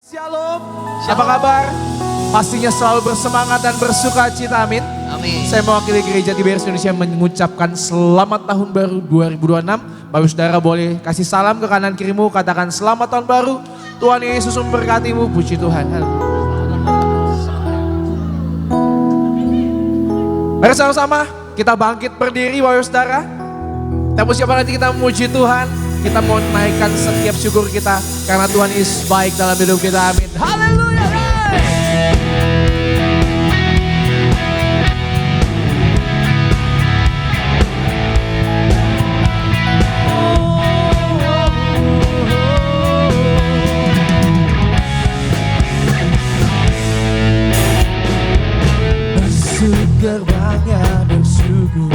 Shalom, apa kabar? Pastinya selalu bersemangat dan bersuka cita, amin. Amin. Saya mewakili Gereja TBS Indonesia mengucapkan selamat tahun baru 2026. Bapak saudara boleh kasih salam ke kanan kirimu, katakan selamat tahun baru. Tuhan Yesus memberkatimu, puji Tuhan. Mari sama-sama kita bangkit berdiri Bapak saudara. Kita siapa nanti kita memuji Tuhan. Kita mau naikkan setiap syukur kita karena Tuhan Yesus baik dalam hidup kita. Amin. Haleluya. Masuk gerbangnya bersyukur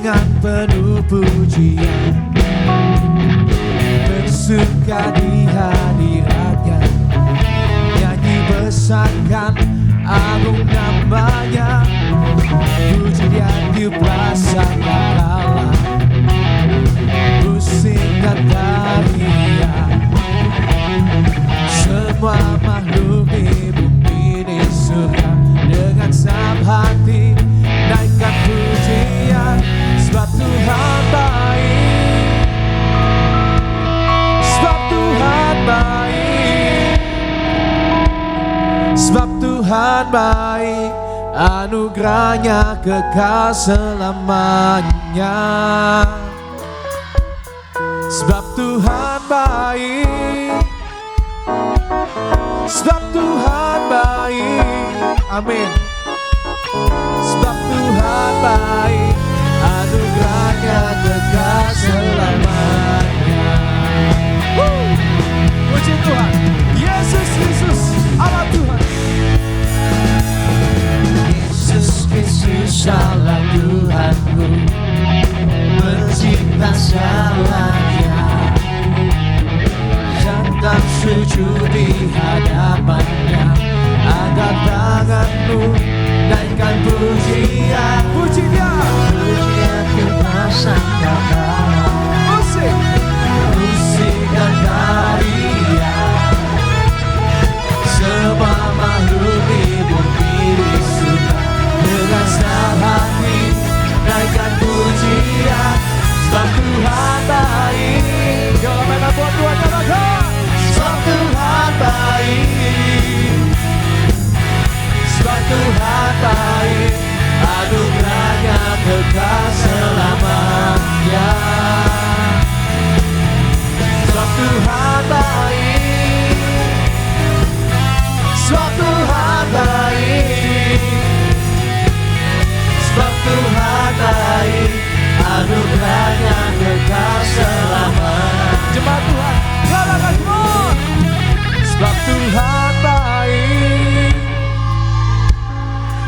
dengan penuh pujian, bersuka di hadiratnya, nyanyi besarkan agung namanya, puji dia tiuplah sangka kala, pusing dan tarian, semua makhluk di bumi di surga dengan sab hati naikkan pujian. Sebab Tuhan baik, sebab Tuhan baik, sebab Tuhan baik, anugerahnya kekal selamanya. Sebab Tuhan baik, sebab Tuhan baik, amin. Sebab Tuhan baik, anugerahnya kekal selamanya. Puji Tuhan, Yesus Kristus, Allah Tuhan. Yesus Kristus Allah Tuhanku, pencipta segalanya, jangan sujud di hadapannya, angkat tanganmu, naikkan pujian. Puji dia, puji dia tiuplah sangkakala, musik dan tarian, semua makhluk di bumi di surga dengan senang hati naikkan pujian. Sebab Tuhan baik, jangan main buat Tuhan jangan. Sebab Tuhan baik, sebab Tuhan baik, anugerahnya kekal selamanya. Sebab Tuhan baik, sebab Tuhan baik, sebab Tuhan baik, anugerahnya kekal selamanya. Jemaat Tuhan, katakan semua. Sebab Tuhan baik,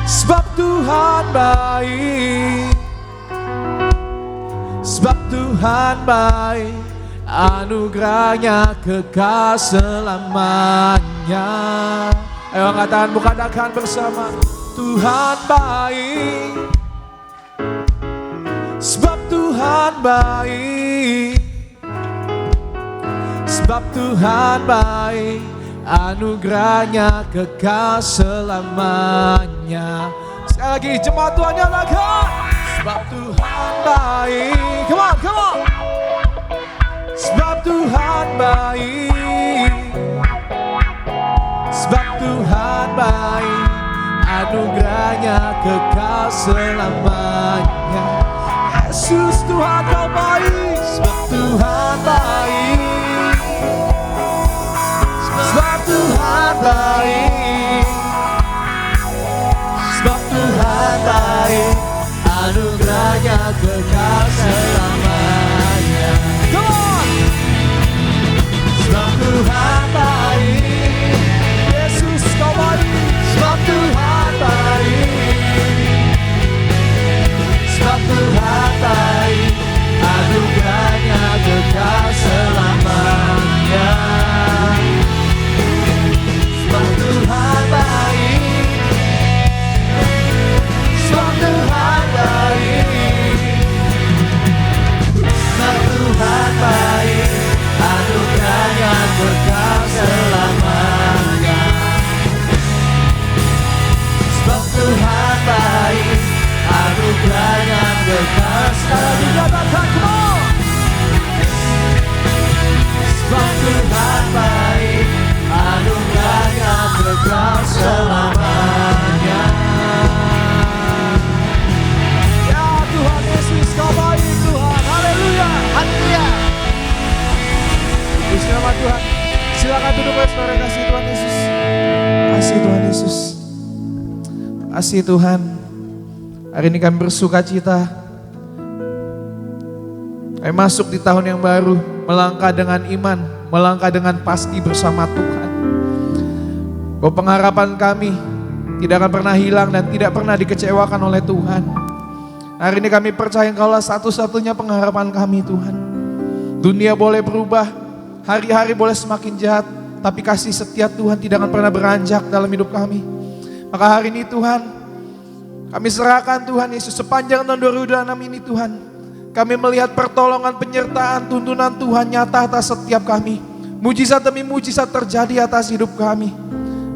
sebab Tuhan baik, sebab Tuhan baik, anugerahnya kekal selamanya. Ayo angkat tangan, buka dakan bersama. Tuhan baik, sebab Tuhan baik, sebab Tuhan baik, anugerahnya kekal selamanya. Sekali lagi jemaat Tuhan nyalakan. Sebab Tuhan baik, come on, come on. Sebab Tuhan baik, sebab Tuhan baik, anugerahnya kekal selamanya. Yesus Tuhan kau baik, sebab Tuhan baik, sebab Tuhan baik, sebab Tuhan baik, anugerahnya kekal selamanya. Come on! Sebab Tuhan baik, Yesus kau baik, sebab Tuhan baik, sebab Tuhan baik, anugerahnya kekal selamanya. Sebab Tuhan baik, sebab Tuhan baik, sebab Tuhan baik, anugerahnya kekal selamanya. Kasih Tuhan, hari ini kami bersuka cita. Kami masuk di tahun yang baru, melangkah dengan iman, melangkah dengan pasti bersama Tuhan. Bahwa pengharapan kami tidak akan pernah hilang dan tidak pernah dikecewakan oleh Tuhan. Hari ini kami percaya Engkaulah satu-satunya pengharapan kami Tuhan. Dunia boleh berubah, hari-hari boleh semakin jahat, tapi kasih setia Tuhan tidak akan pernah beranjak dalam hidup kami. Maka hari ini Tuhan, kami serahkan Tuhan Yesus sepanjang tahun 2026 ini Tuhan. Kami melihat pertolongan, penyertaan, tuntunan Tuhan nyata atas setiap kami. Mujizat demi mujizat terjadi atas hidup kami.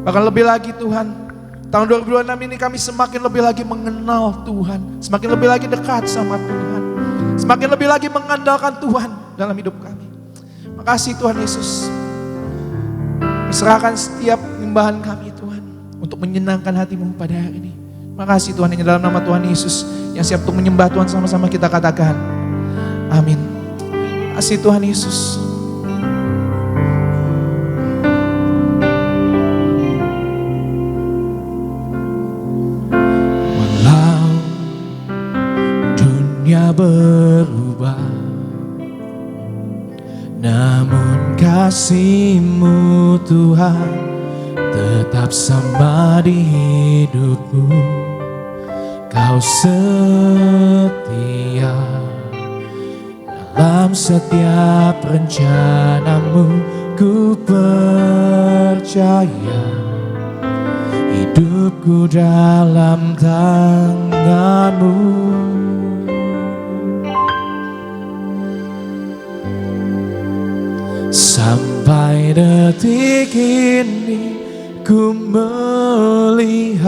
Bahkan lebih lagi Tuhan, tahun 2026 ini kami semakin lebih lagi mengenal Tuhan. Semakin lebih lagi dekat sama Tuhan. Semakin lebih lagi mengandalkan Tuhan dalam hidup kami. Makasih Tuhan Yesus. Serahkan setiap nyembahan kami Tuhan, untuk menyenangkan hatimu pada hari ini. Makasih Tuhan, hanya dalam nama Tuhan Yesus yang siap untuk menyembah Tuhan, sama-sama kita katakan amin. Kasih Tuhan Yesus. Walau dunia berubah, namun kasih-Mu Tuhan tetap sama di hidupku. Kau setia dalam setiap rencana-Mu. Ku percaya hidupku dalam tangan-Mu. Sampai detik ini ku melihat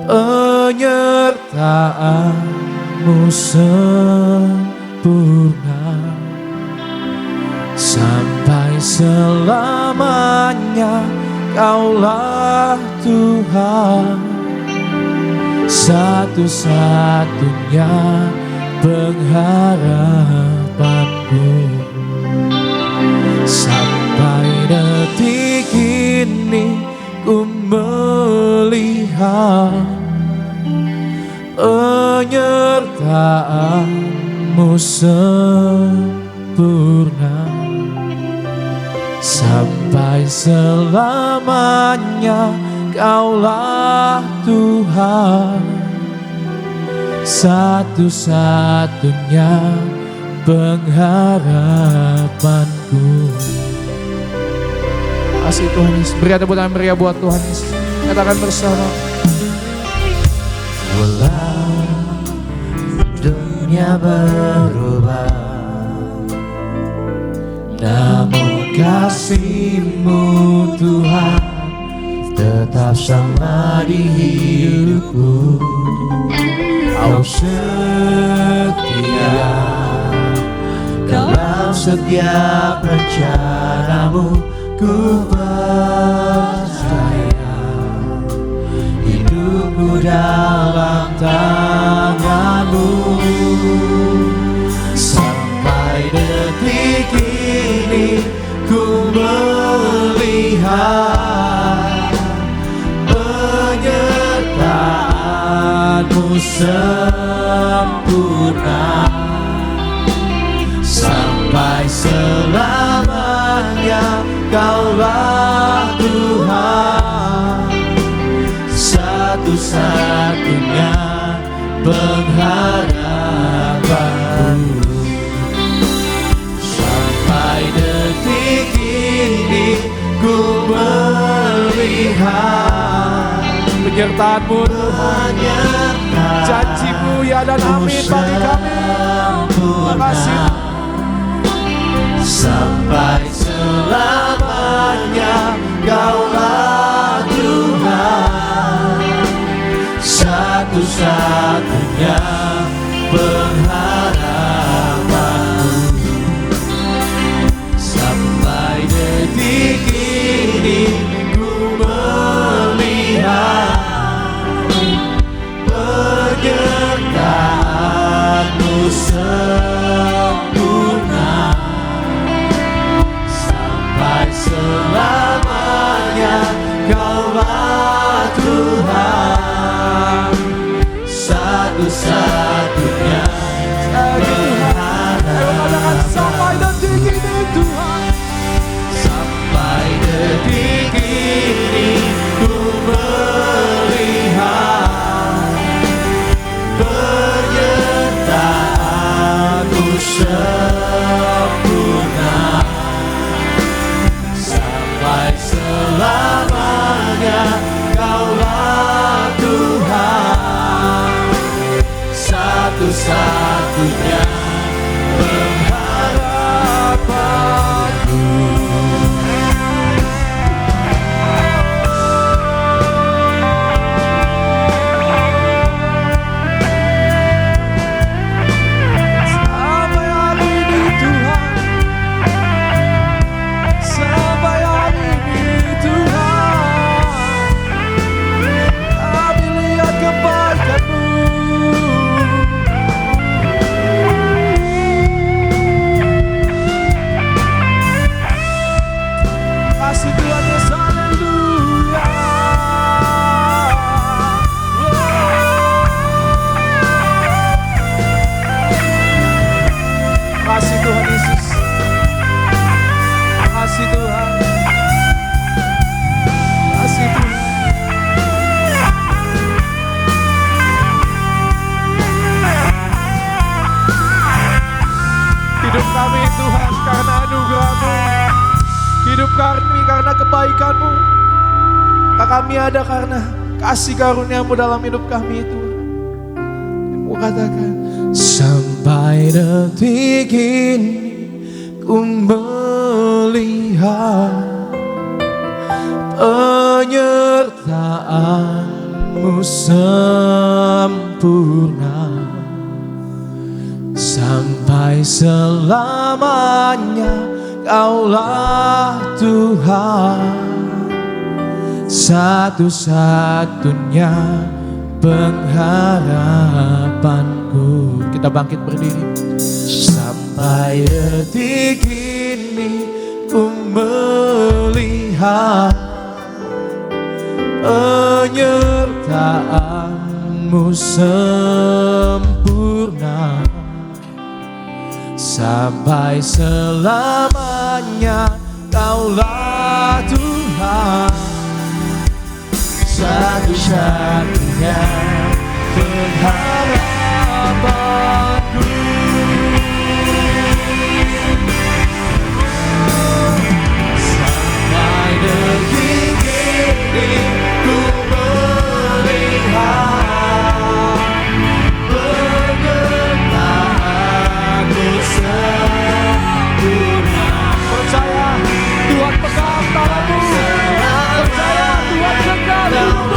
penyertaan-Mu sempurna. Sampai selamanya Kaulah Tuhan, satu-satunya pengharapanku. Sampai detik ini ku melihat penyertaan-Mu sempurna. Sampai selamanya Kaulah Tuhan, satu-satunya pengharapanku. Kasih Tuhan Yesus. Beri tepuk tangan meriah buat Tuhan Yesus. Katakan bersama. Walau dunia berubah, namun kasih-Mu Tuhan tetap sama di hidupku. Kau setia dalam setiap rencana-Mu. Ku percaya hidupku dalam tangan-Mu. Sampai detik ini ku melihat penyertaan-Mu sempurna. Sampai selamanya Kaulah Tuhan, satu-satunya pengharapanku. Sampai detik ini ku melihat penyertaan-Mu Tuhan, janji-Mu ya dan amin bagi kami. Terima kasih. Sampai selamanya Kaulah Tuhan, satu-satunya pengharapanku. Sampai detik ini ku melihat penyertaan-Mu sempurna. Sampai selamanya Kaulah Tuhan, sempurna sampai selamanya. Kaulah Tuhan, satu-satunya pengharapanku. Sampai hari ini Tuhan, sampai hari ini Tuhan, kami lihat kebaikan-Mu. Kasih Tuhan Yesus, haleluya. Kasih Tuhan Yesus, kasih Tuhan, kasih Tuhan. Hidup kami Tuhan karena anugerah-Mu, hidup kami karena kebaikan-Mu. Tak kami ada karena kasih karunia-Mu dalam hidup kami Tuhan. Mu katakan, sampai detik ini ku melihat penyertaan-Mu sempurna sampai selamanya. Kaulah Tuhan, satu-satunya pengharapanku. Kita bangkit berdiri. Sampai detik ini ku melihat penyertaan-Mu sempurna sampai selamanya. Kaulah Tuhan, satu-satunya pengharapanku. Sampai detik ini ku melihat penyertaan-Mu sempurna. Percaya Tuhan pegang tanganmu, percaya Tuhan genggam hidupmu.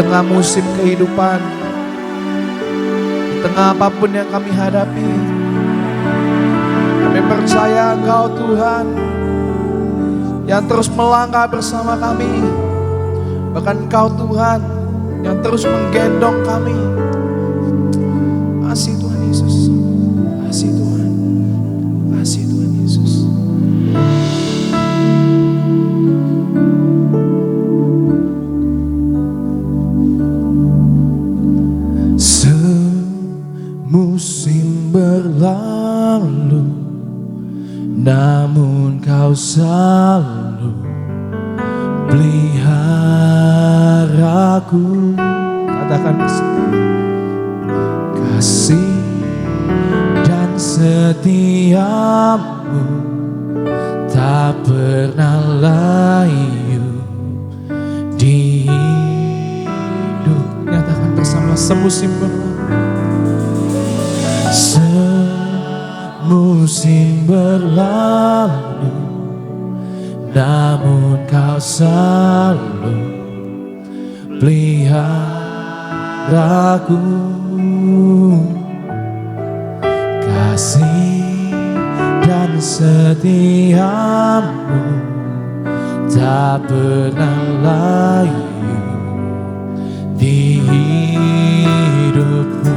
tengah musim kehidupan, di tengah apapun yang kami hadapi, kami percaya Engkau Tuhan yang terus melangkah bersama kami. Bahkan Engkau Tuhan yang terus menggendong kami. Kasih Tuhan Yesus, kasih Tuhan, kasih Tuhan Yesus. Semusim berlalu, namun Kau selalu peliharaku. Katakan kasih dan setiamu tak pernah layu di hidup. Nyatakan bersama, semusim berlalu, semusim berlalu, namun Kau selalu peliharaku. Kasih dan setiamu tak pernah layu di hidupku.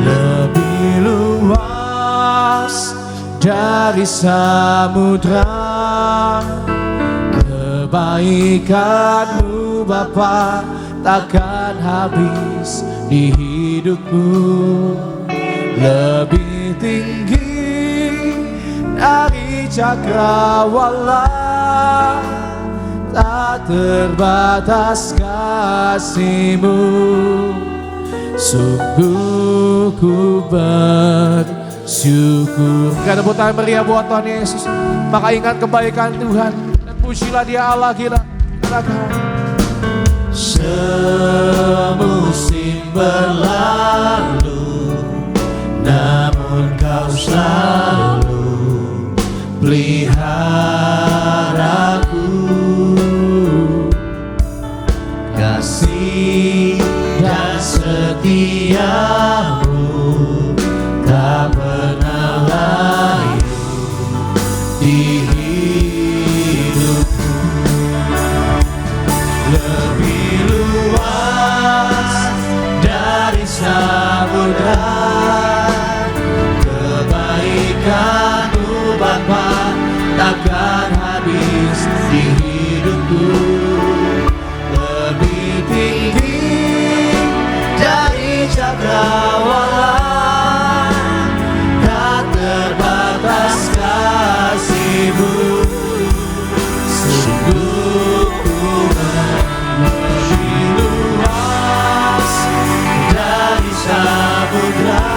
Lebih luas dari samudra kebaikan-Mu Bapa takkan habis di hidupku. Lebih tinggi dari cakrawala, tak terbatas kasih-Mu. Sungguh ku bersyukur. Gak ada tepuk tangan meriah buat Tuhan Yesus. Maka ingat kebaikan Tuhan dan pujilah Dia Allah kita. Semusim berlalu, namun Kau selalu peliharaku. Kasih dan setiamu tak pernah layu di hidupku. Lebih luas dari samudra kebaikan-Mu Bapa takkan habis di hidupku. Lebih tinggi dari cakrawala, tak terbatas kasih-Mu. Sungguh ku lebih luas dari samudra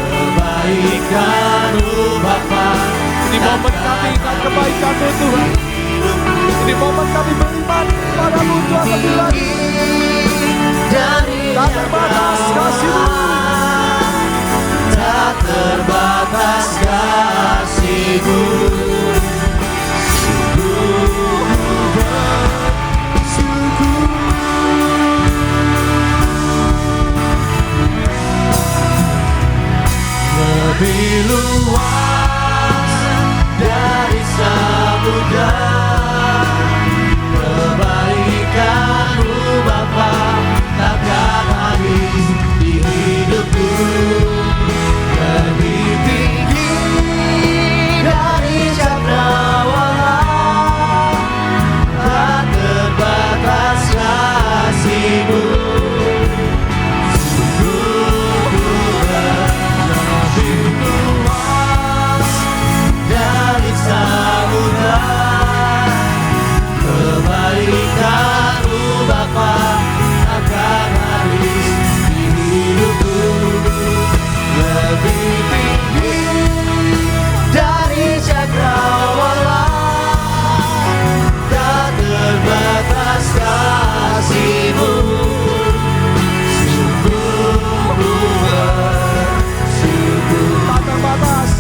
kebaikan-Mu Bapa. Ini momen kami ingat kebaikan-Mu Tuhan. Ini momen kami beriman pada-Mu Tuhan lebih lagi. Tak terbatas kasih-Mu, tak terbatas kasih-Mu. Sungguh ku bersyukur. Lebih luas dari samudra kebaikan-Mu Bapa takkan habis di hidupku. Lebih tinggi dari cakrawala, tak terbatas kasih-Mu. Lebih luas dari samudra kebaikan-Mu Bapa takkan habis di hidupku. Lebih tinggi dari cakrawala, tak terbatas kasih-Mu. Sungguh ku bersyukur. Tak terbatas,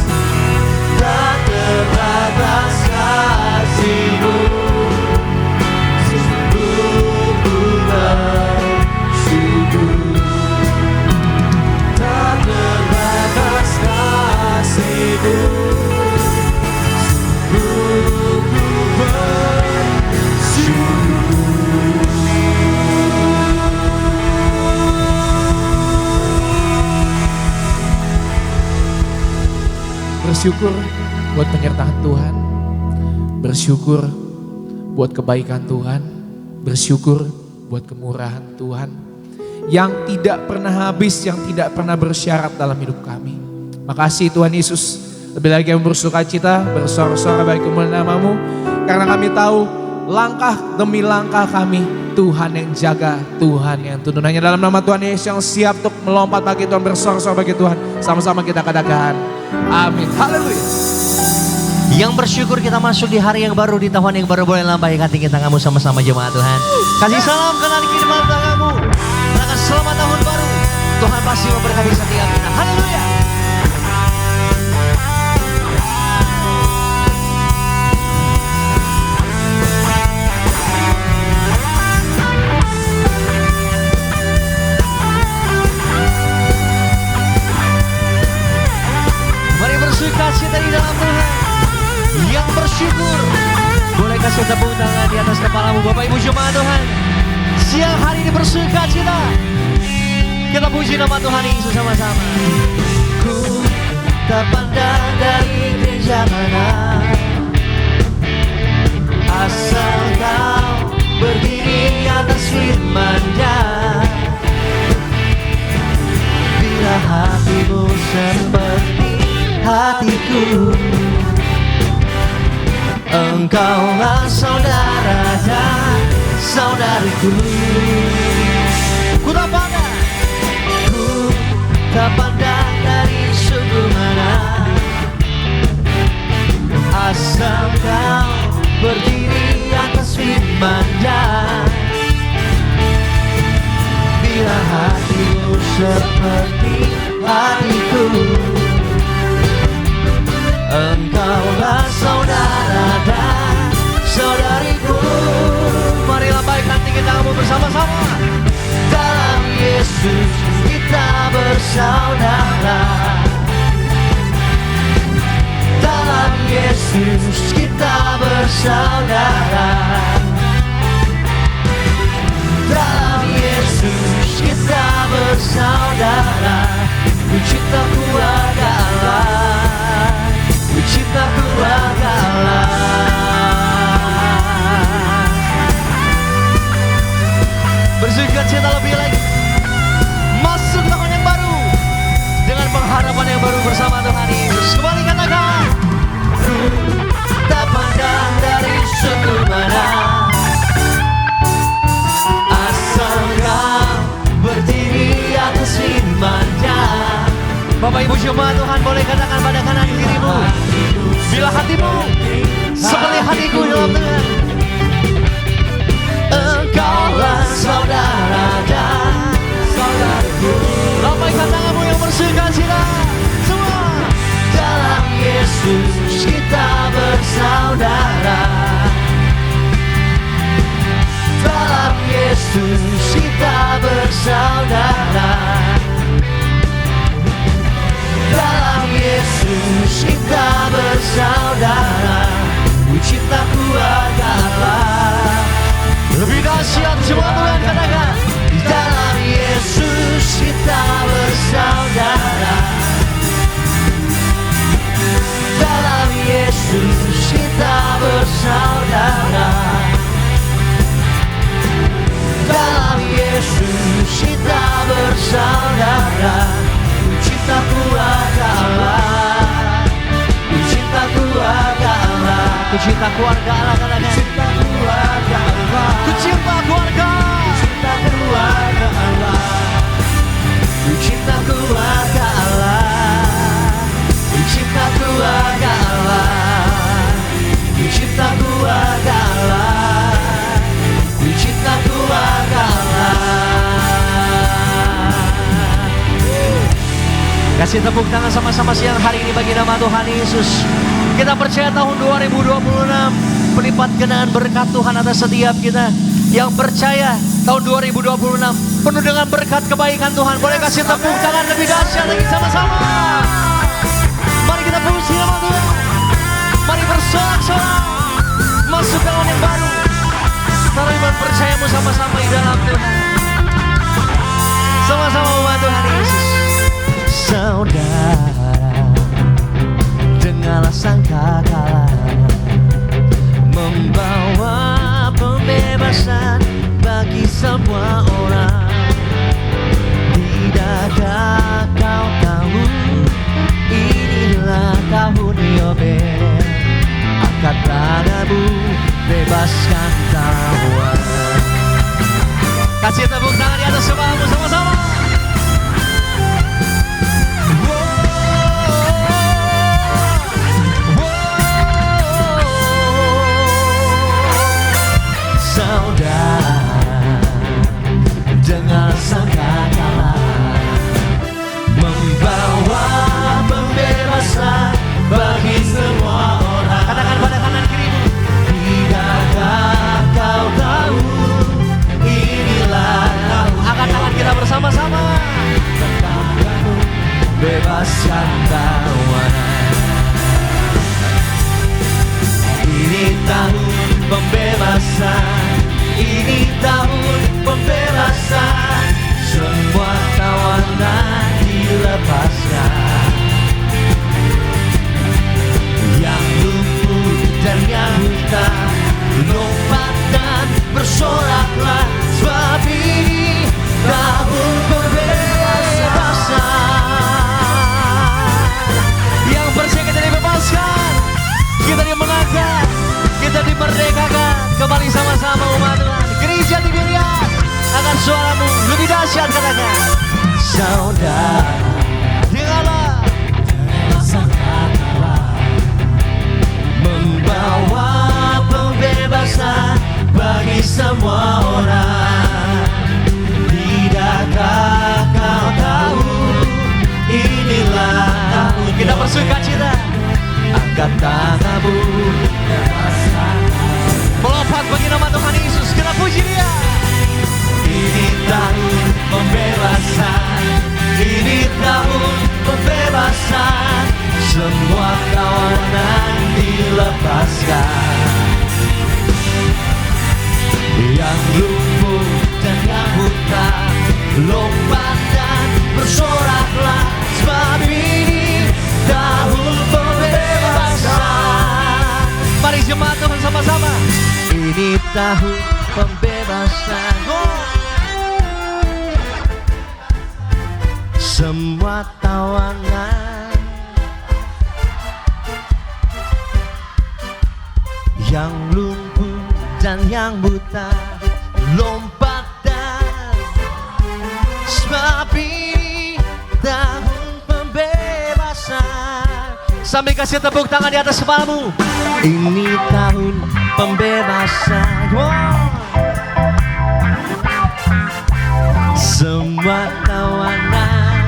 tak terbatas kasih-Mu. bersyukur buat penyertaan Tuhan. Bersyukur buat kebaikan Tuhan. Bersyukur buat kemurahan Tuhan. Yang tidak pernah habis, yang tidak pernah bersyarat dalam hidup kami. Makasih Tuhan Yesus. Lebih lagi yang bersuka cita, bersorak-sorak bagi kemuliaan namamu. Karena kami tahu langkah demi langkah kami, Tuhan yang jaga, Tuhan yang tuntun. Hanya dalam nama Tuhan Yesus yang siap untuk melompat bagi Tuhan, bersorak-sorak bagi Tuhan. Sama-sama kita katakan, amin. Haleluya. Yang bersyukur kita masuk di hari yang baru, di tahun yang baru. Boleh lambai hati kita kamu sama-sama jemaat Tuhan. Kasih salam kenal kiriman kamu. Katakan selamat tahun baru. Tuhan pasti memberkati setiap kita. Haleluya. Mari bersuka cita di dalam Tuhan. Yang bersyukur boleh kasih tepuk tangan di atas kepalamu Bapak Ibu jemaat Tuhan. Siang hari ini bersuka cita. Kita puji nama Tuhan Yesus sama-sama. Ku tak pandang dari gereja mana, asal kau berdiri atas firman-Nya. Bila hatimu seperti hatiku, engkaulah saudara dan saudariku. Ku tak pandang dari suku mana, asal kau berdiri atas firman-Nya. Bila hatimu seperti hatiku, engkaulah saudara dan saudariku. Mari lambaikan tinggi tanganmu bersama-sama. Dalam Yesus kita bersaudara. Dalam Yesus kita bersaudara. Dalam Yesus kita bersaudara. Ku cinta keluarga Allah. Cinta keluarga Allah. Bersuka cita lebih lagi. Masuk tahun yang baru dengan pengharapan yang baru bersama Tuhan Yesus. Kembali katakan, ku tak pandang dari suku mana, asal kau berdiri atas firman-Nya. Bapak Ibu jemaat Tuhan, boleh katakan pada kanan dirimu, bila hatimu seperti hatiku dalam Tuhan, engkaulah saudara dan saudariku. Lambaikan tanganmu yang bersuka cita semua. Dalam Yesus kita bersaudara. Dalam Yesus kita bersaudara. Dalam Yesus kita bersaudara. Ku cinta keluarga Allah. Lebih dahsyat semua Tuhan katakan. Di dalam Yesus kita bersaudara. Dalam Yesus kita bersaudara. Dalam Yesus kita bersaudara. Ku cinta keluarga Allah. Ku cinta keluarga Allah. Ku cinta keluarga Allah katakan. Ku cinta keluarga Allah. Ku cinta keluarga. Ku cinta keluarga Allah. Ku cinta keluarga Allah. Ku cinta keluarga Allah. Ku cinta keluarga Allah. Ku cinta keluarga Allah. Kasih tepuk tangan sama-sama siang hari ini bagi nama Tuhan Yesus. Kita percaya tahun 2026 melipat genangan berkat Tuhan atas setiap kita. Yang percaya tahun 2026 penuh dengan berkat kebaikan Tuhan. Boleh kasih tepuk tangan lebih dahsyat lagi sama-sama. Mari kita puji nama Tuhan. Mari bersorak-sorak masuk tahun yang baru. Taruh iman percayamu sama-sama di dalam Tuhan. Sama-sama umat Tuhan Yesus. Saudara semua orang. Tidakkah kau tahu, inilah tahun Yobel. Angkat tanganmu, bebaskan tawanan. Kasih tepuk tangan di atas sebelahmu sama-sama. Saudara, dengan sangkakala membawa pembebasan bagi semua orang. Katakan pada kanan kirimu, tidakkah kau tahu, inilah tahun. Angkat tangan kita bersama-sama. Bebaskan tawanan. Ini tahun pembebasan, ini tahun pembebasan. Semua tawanan dilepaskan. Yang lumpuh dan yang buta, lompat dan bersoraklah, sebab ini tahun pembebasan. Yang percaya kita dibebaskan, kita dimengangkat, kita dimerdekakan. Kembali sama-sama umat Tuhan. Gereja dilihat akan suaramu lebih dahsyat, katakan. Saudara, dengarlah, membawa pembebasan bagi semua orang. Tidakkah kau tahu, inilah tahun. Kita bersukacita, angkat tanganmu, melompat bagi nama Tuhan Yesus. Kita puji Dia. Ini tahun pembebasan, ini tahun pembebasan. Semua tawanan dilepaskan. Yang lumpuh dan yang buta, lompat dan bersoraklah, sebab ini tahun pembebasan. Mari jemaat Tuhan sama-sama. Ini tahun pembebasan. Semua tawanan yang lumpuh dan yang buta, lompat dan, sebab ini tahun pembebasan. Sambil kasih tepuk tangan di atas kepalamu. Ini tahun pembebasan. Semua tawanan,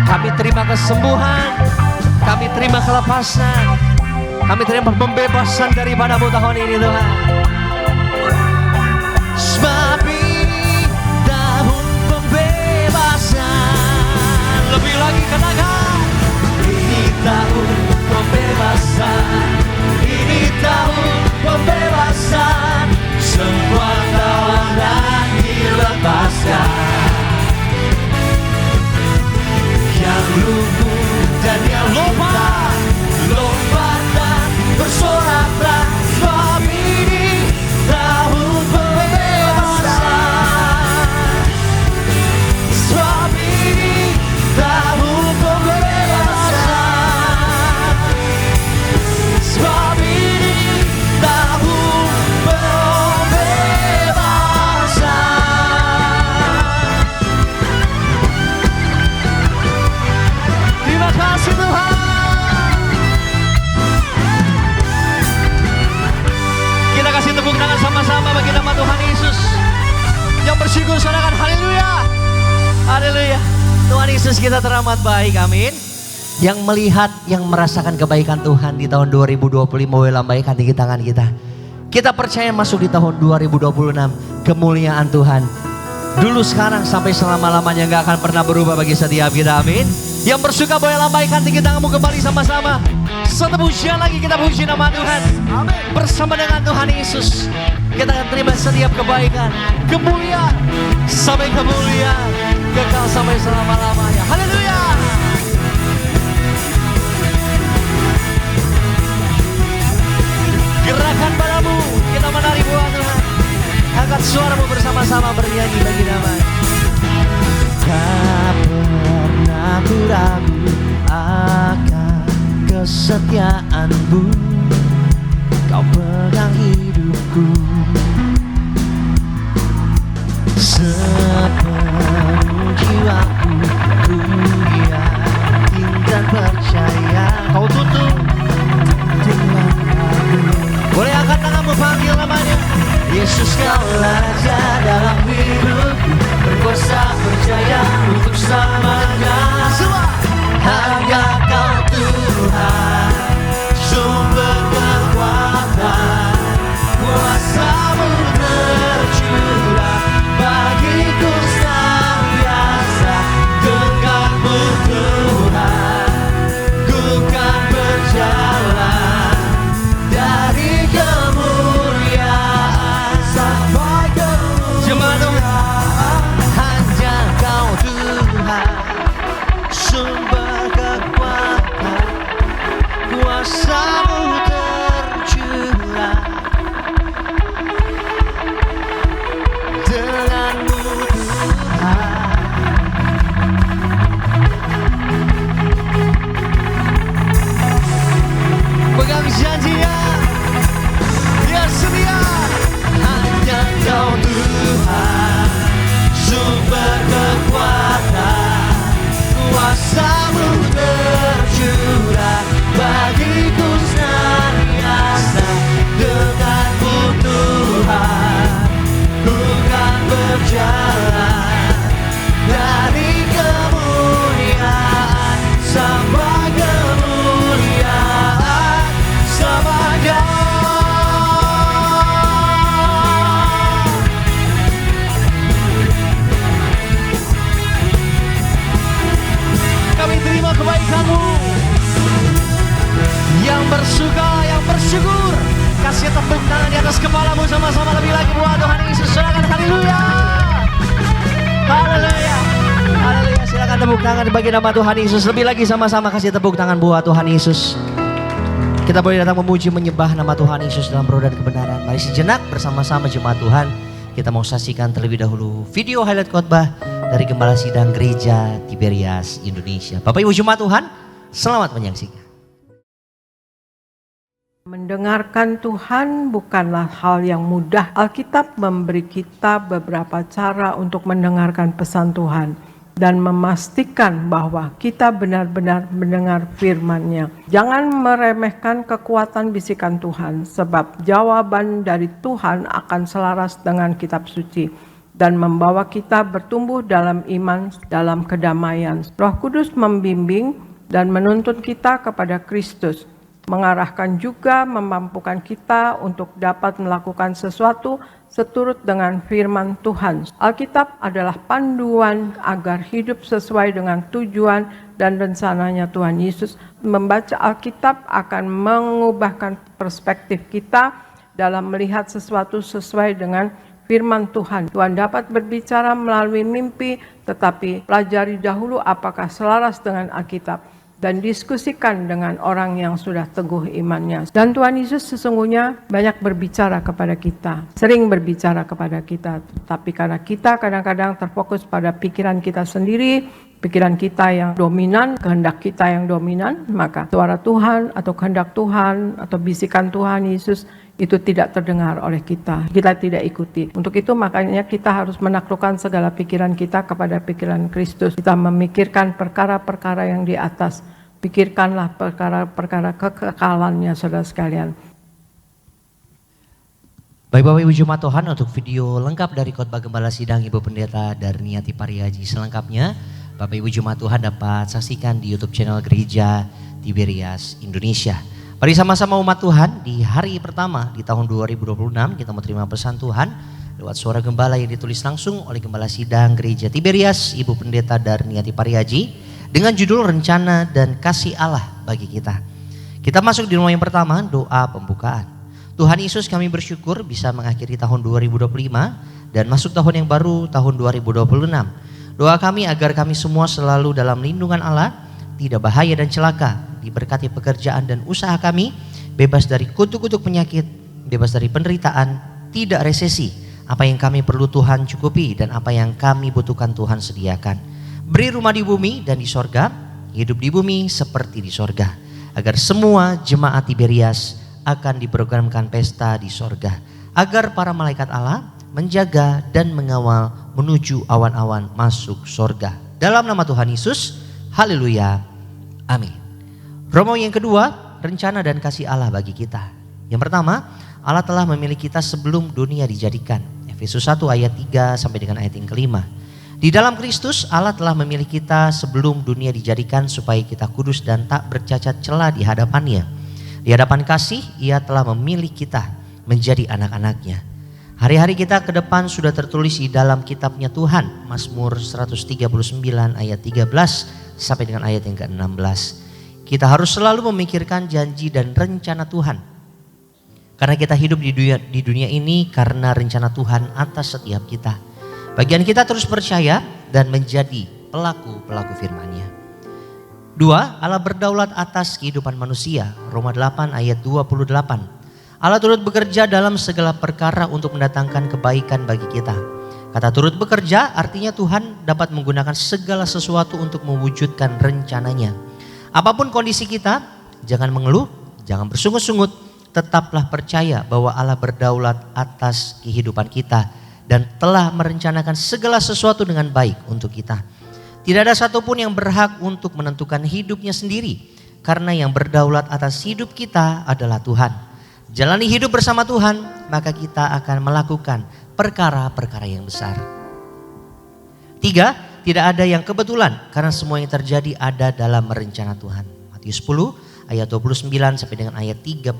kami terima kesembuhan, kami terima kelepasan, kami terima pembebasan daripadamu tahun ini Tuhan. Sebab ini tahun pembebasan. Lebih lagi katakan, ini tahun pembebasan, ini tahun pembebasan. Semua tawanan dilepaskan. Yang lumpuh dan yang lompat, lompat dan bersoraklah, sebab ini tahun pembebasan. Sebab ini tahun pembebasan. Sebab ini tahun pembebasan. Terima kasih Tuhan. Kita kasih tepuk tangan sama-sama bagi nama Tuhan Yesus. Yang bersyukur saudara, haleluya. Haleluya. Tuhan Yesus kita teramat baik, amin. Yang melihat, yang merasakan kebaikan Tuhan di tahun 2025, boleh lambaikan tinggi tangan kita. Kita percaya masuk di tahun 2026, kemuliaan Tuhan. Dulu, sekarang, sampai selama-lamanya gak akan pernah berubah bagi setiap kita, amin. Yang bersuka boleh lambaikan tinggi tanganmu kembali sama-sama. Satu pujian lagi kita puji nama Tuhan. Amin. Bersama dengan Tuhan Yesus, kita akan terima setiap kebaikan, kemuliaan, sampai kemuliaan, kekal sampai selama-lamanya. Haleluya. Gerakan padamu, kita menari buat Tuhan. Angkat suaramu bersama-sama bernyanyi bagi nama. Tak pernah ku ragu akan kesetiaanmu, kau pegang hidupku. Sepenuh jiwaku ku yakin dan percaya kau tutup dengan aku. Boleh angkat tanganmu panggil namanya. Yesus kau raja dalam hidupku, berkuasa percaya untuk selamanya. Hanya kau Tuhan, sumber kekuatan, kuasa-Mu tercurah bagiku senantiasa. Dengan-Mu Tuhan, ku kan berjalan dari kemuliaan sampai kemuliaan. Hanya kau Tuhan, sumber kekuatan, kuasa-Mu tercurah. Dengan-Mu Tuhan, pegang janjinya, Dia setia. Hanya kau Tuhan, sumber kekuatan, kuasa-Mu tercurah bagiku senantiasa. Dengan-Mu Tuhan, ku kan berjalan dari kemuliaan sampai kemuliaan samanya. Kami terima kebaikan-Mu. Yang bersuka, yang bersyukur, kasih tepuk tangan di atas kepalamu sama-sama lebih lagi buat Tuhan Yesus. Silakan haleluya. Haleluya. Haleluya. Silakan tepuk tangan bagi nama Tuhan Yesus. Lebih lagi sama-sama kasih tepuk tangan buat Tuhan Yesus. Kita boleh datang memuji menyembah nama Tuhan Yesus dalam roh dan kebenaran. Mari sejenak bersama-sama jemaat Tuhan. Kita mau saksikan terlebih dahulu video highlight khotbah dari Gembala Sidang Gereja Tiberias Indonesia. Bapak Ibu jemaat Tuhan, selamat menyaksikan. Mendengarkan Tuhan bukanlah hal yang mudah. Alkitab memberi kita beberapa cara untuk mendengarkan pesan Tuhan dan memastikan bahwa kita benar-benar mendengar firman-Nya. Jangan meremehkan kekuatan bisikan Tuhan, sebab jawaban dari Tuhan akan selaras dengan kitab suci dan membawa kita bertumbuh dalam iman, dalam kedamaian. Roh Kudus membimbing dan menuntun kita kepada Kristus, mengarahkan juga memampukan kita untuk dapat melakukan sesuatu seturut dengan firman Tuhan. Alkitab adalah panduan agar hidup sesuai dengan tujuan dan rencananya Tuhan Yesus. Membaca Alkitab akan mengubahkan perspektif kita dalam melihat sesuatu sesuai dengan firman Tuhan. Tuhan dapat berbicara melalui mimpi, tetapi pelajari dahulu apakah selaras dengan Alkitab dan diskusikan dengan orang yang sudah teguh imannya. Dan Tuhan Yesus sesungguhnya banyak berbicara kepada kita, sering berbicara kepada kita, tapi karena kita kadang-kadang terfokus pada pikiran kita sendiri, pikiran kita yang dominan, kehendak kita yang dominan, maka suara Tuhan atau kehendak Tuhan atau bisikan Tuhan Yesus itu tidak terdengar oleh kita tidak ikuti. Untuk itu makanya kita harus menaklukkan segala pikiran kita kepada pikiran Kristus. Kita memikirkan perkara-perkara yang di atas. Pikirkanlah perkara-perkara kekekalannya, saudara sekalian. Baik Bapak Ibu jemaat Tuhan, untuk video lengkap dari khotbah Gembala Sidang Ibu Pendeta Darniati Pariaji selengkapnya, Bapak Ibu jemaat Tuhan dapat saksikan di YouTube channel Gereja Tiberias Indonesia. Mari sama-sama umat Tuhan, di hari pertama di tahun 2026 kita mau terima pesan Tuhan lewat suara gembala yang ditulis langsung oleh Gembala Sidang Gereja Tiberias Ibu Pendeta Darniati Pariaji dengan judul Rencana dan Kasih Allah bagi kita. Kita masuk di rumah yang pertama, doa pembukaan. Tuhan Yesus, kami bersyukur bisa mengakhiri tahun 2025 dan masuk tahun yang baru, tahun 2026. Doa kami agar kami semua selalu dalam lindungan Allah, tidak bahaya dan celaka, diberkati pekerjaan dan usaha kami, bebas dari kutuk-kutuk penyakit, bebas dari penderitaan, tidak resesi, Apa yang kami perlu Tuhan cukupi, dan apa yang kami butuhkan Tuhan sediakan. Beri rumah di bumi dan di sorga, hidup di bumi seperti di sorga, agar semua jemaat Tiberias akan diprogramkan pesta di sorga, agar para malaikat Allah menjaga dan mengawal menuju awan-awan masuk sorga. Dalam nama Tuhan Yesus, haleluya, amin. Romawi yang kedua, rencana dan kasih Allah bagi kita. Yang pertama, Allah telah memilih kita sebelum dunia dijadikan. Efesus 1 ayat 3 sampai dengan ayat yang kelima. Di dalam Kristus Allah telah memilih kita sebelum dunia dijadikan supaya kita kudus dan tak bercacat celah di hadapannya. Di hadapan kasih Ia telah memilih kita menjadi anak-anaknya. Hari-hari kita ke depan sudah tertulis di dalam kitabnya Tuhan. Mazmur 139 ayat 13 sampai dengan ayat yang ke-16. Kita harus selalu memikirkan janji dan rencana Tuhan. Karena kita hidup di dunia ini karena rencana Tuhan atas setiap kita. Bagian kita terus percaya dan menjadi pelaku-pelaku firman-Nya. 2. Allah berdaulat atas kehidupan manusia. Roma 8 ayat 28. Allah turut bekerja dalam segala perkara untuk mendatangkan kebaikan bagi kita. Kata turut bekerja artinya Tuhan dapat menggunakan segala sesuatu untuk mewujudkan rencananya. Apapun kondisi kita, jangan mengeluh, jangan bersungut-sungut. Tetaplah percaya bahwa Allah berdaulat atas kehidupan kita dan telah merencanakan segala sesuatu dengan baik untuk kita. Tidak ada satupun yang berhak untuk menentukan hidupnya sendiri, karena yang berdaulat atas hidup kita adalah Tuhan. Jalani hidup bersama Tuhan, maka kita akan melakukan perkara-perkara yang besar. 3. Tidak ada yang kebetulan, karena semua yang terjadi ada dalam rencana Tuhan. Matius 10 ayat 29 sampai dengan ayat 31.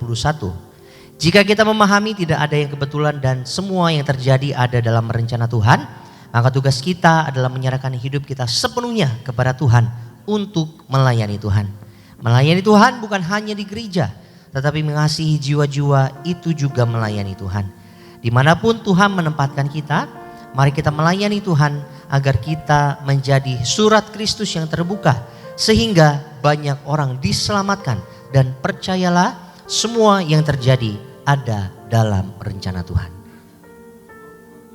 Jika kita memahami tidak ada yang kebetulan dan semua yang terjadi ada dalam rencana Tuhan, maka tugas kita adalah menyerahkan hidup kita sepenuhnya kepada Tuhan untuk melayani Tuhan. Melayani Tuhan bukan hanya di gereja, tetapi mengasihi jiwa-jiwa itu juga melayani Tuhan. Dimanapun Tuhan menempatkan kita, mari kita melayani Tuhan agar kita menjadi surat Kristus yang terbuka, sehingga banyak orang diselamatkan, dan percayalah semua yang terjadi ada dalam rencana Tuhan.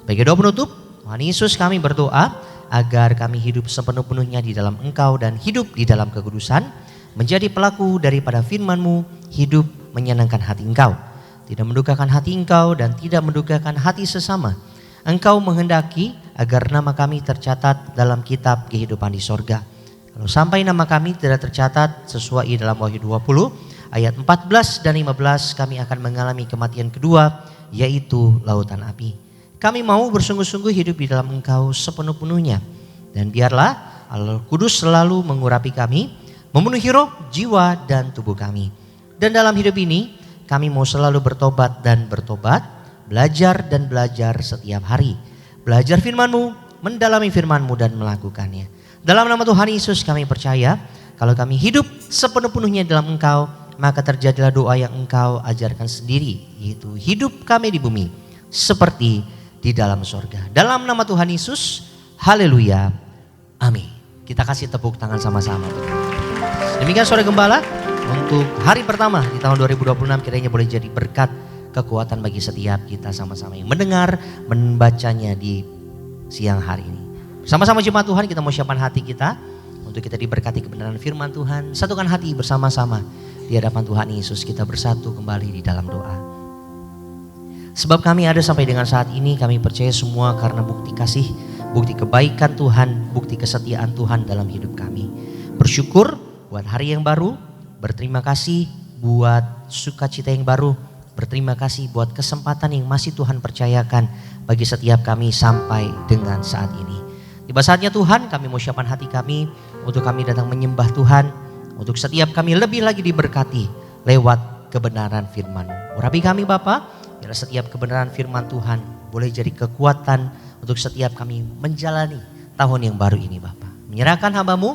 Sebagai doa penutup, Tuhan Yesus kami berdoa agar kami hidup sepenuh-penuhnya di dalam Engkau dan hidup di dalam kekudusan, menjadi pelaku daripada firman-Mu, hidup menyenangkan hati Engkau, tidak mendukakan hati Engkau dan tidak mendukakan hati sesama. Engkau menghendaki agar nama kami tercatat dalam kitab kehidupan di sorga. Kalau sampai nama kami tidak tercatat sesuai dalam Wahyu 20 ayat 14 dan 15, kami akan mengalami kematian kedua, yaitu lautan api. Kami mau bersungguh-sungguh hidup di dalam Engkau sepenuh-penuhnya, dan biarlah Allah Kudus selalu mengurapi kami, memenuhi roh, jiwa, dan tubuh kami. Dan dalam hidup ini kami mau selalu bertobat dan bertobat, belajar dan belajar setiap hari, belajar firman-Mu, mendalami firman-Mu dan melakukannya. Dalam nama Tuhan Yesus kami percaya, kalau kami hidup sepenuh-penuhnya dalam Engkau, maka terjadilah doa yang Engkau ajarkan sendiri, yaitu hidup kami di bumi seperti di dalam sorga. Dalam nama Tuhan Yesus, haleluya, amin. Kita kasih tepuk tangan sama-sama. Demikian Saudara Gembala, untuk hari pertama di tahun 2026 kiranya boleh jadi berkat, kekuatan bagi setiap kita sama-sama yang mendengar, membacanya di siang hari ini. Sama-sama jemaat Tuhan, kita mau siapkan hati kita untuk kita diberkati kebenaran firman Tuhan. Satukan hati bersama-sama di hadapan Tuhan Yesus, kita bersatu kembali di dalam doa. Sebab kami ada sampai dengan saat ini, kami percaya semua karena bukti kasih, bukti kebaikan Tuhan, bukti kesetiaan Tuhan dalam hidup kami. Bersyukur buat hari yang baru, berterima kasih buat sukacita yang baru, berterima kasih buat kesempatan yang masih Tuhan percayakan bagi setiap kami sampai dengan saat ini. Tiba saatnya Tuhan, kami mau siapkan hati kami untuk kami datang menyembah Tuhan, untuk setiap kami lebih lagi diberkati lewat kebenaran firman-Mu. Urapi kami Bapa, biar setiap kebenaran firman Tuhan boleh jadi kekuatan untuk setiap kami menjalani tahun yang baru ini Bapa. Menyerahkan hamba-Mu,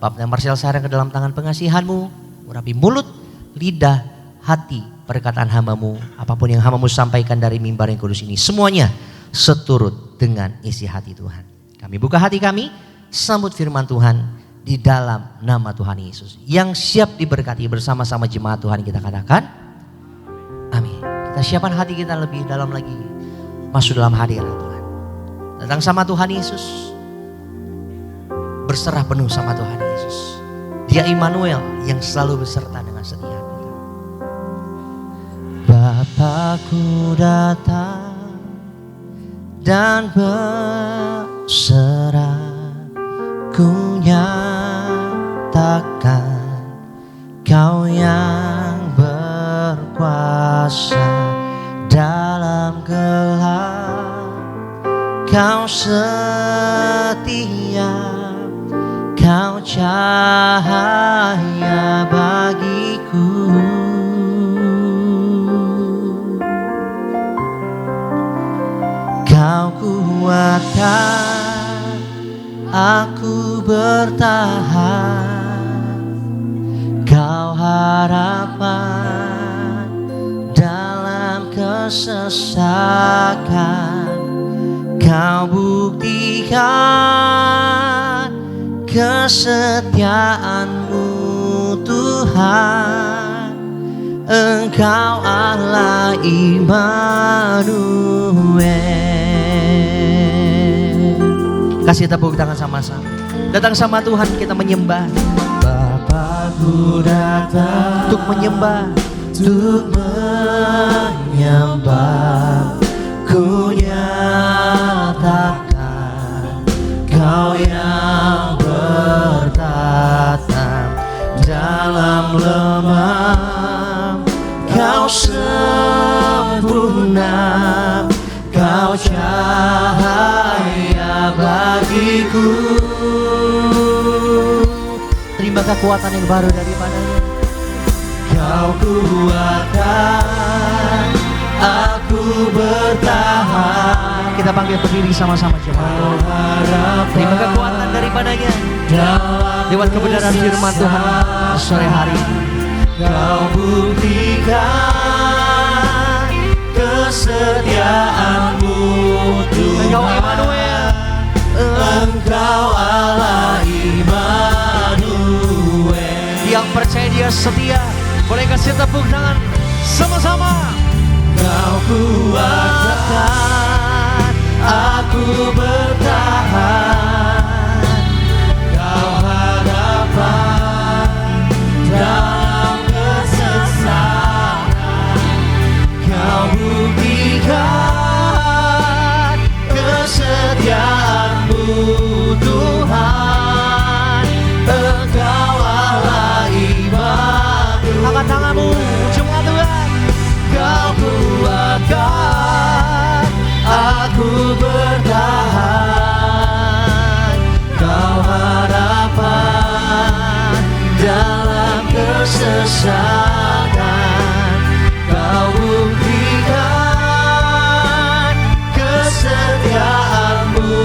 Bapak Marcel Sarang ke dalam tangan pengasihan-Mu. Urapi mulut, lidah, hati, perkataan hamba-Mu. Apapun yang hamba-Mu sampaikan dari mimbar yang kudus ini, semuanya seturut dengan isi hati Tuhan. Kami buka hati kami, sambut firman Tuhan di dalam nama Tuhan Yesus. Yang siap diberkati bersama-sama jemaat Tuhan kita katakan, amin. Kita siapkan hati kita lebih dalam lagi. masuk dalam hadirat Tuhan. Datang sama Tuhan Yesus. Berserah penuh sama Tuhan Yesus. Dia Immanuel yang selalu beserta dengan setiap kita. Bapakku datang dan berserah, ku nyatakan Kau yang berkuasa dalam gelap. Kau setia, Kau cahaya bagiku. Kau kuatkan aku bertahan. Kau harapan dalam kesesakan. Kau buktikan kesetiaan-Mu Tuhan. Engkau Allah Immanuel. Kasih tepuk tangan sama-sama. Datang sama Tuhan kita menyembah. Bapakku datang untuk menyembah, untuk menyembah. Ku nyatakan Kau yang bertata dalam lemah. Kau sempurna, Kau cahaya bagiku. Terima kekuatan yang baru daripada-Nya. Kau kuatkan aku bertahan. Kita panggil berdiri sama-sama jemaat. Terima kekuatan daripada-Nya. Lewat kebenaran firman Tuhan sore hari ini. Kau buktikan kesetiaan-Mu Tuhan. Engkau Immanuel. Engkau Allah Immanuel. Yang percaya Dia setia, boleh kasih tepuk tangan sama-sama. Kau kuatkan aku bertahan. Kau harapan dalam kesesakan. Kau buktikan kesetiaan-Mu Tuhan. Engkau Allah Immanuel. Angkat tanganmu, jemaat Tuhan. Kau kuatkan aku bertahan. Kau harapan dalam kesesakan. Kau buktikan kesetiaan-Mu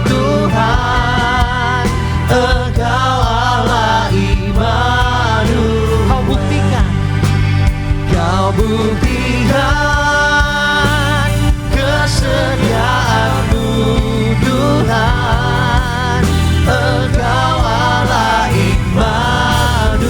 Tuhan. Engkau Allah Immanuel. Kau buktikan, Kau buktikan kesetiaan-Mu Tuhan. Engkau Allah Immanuel.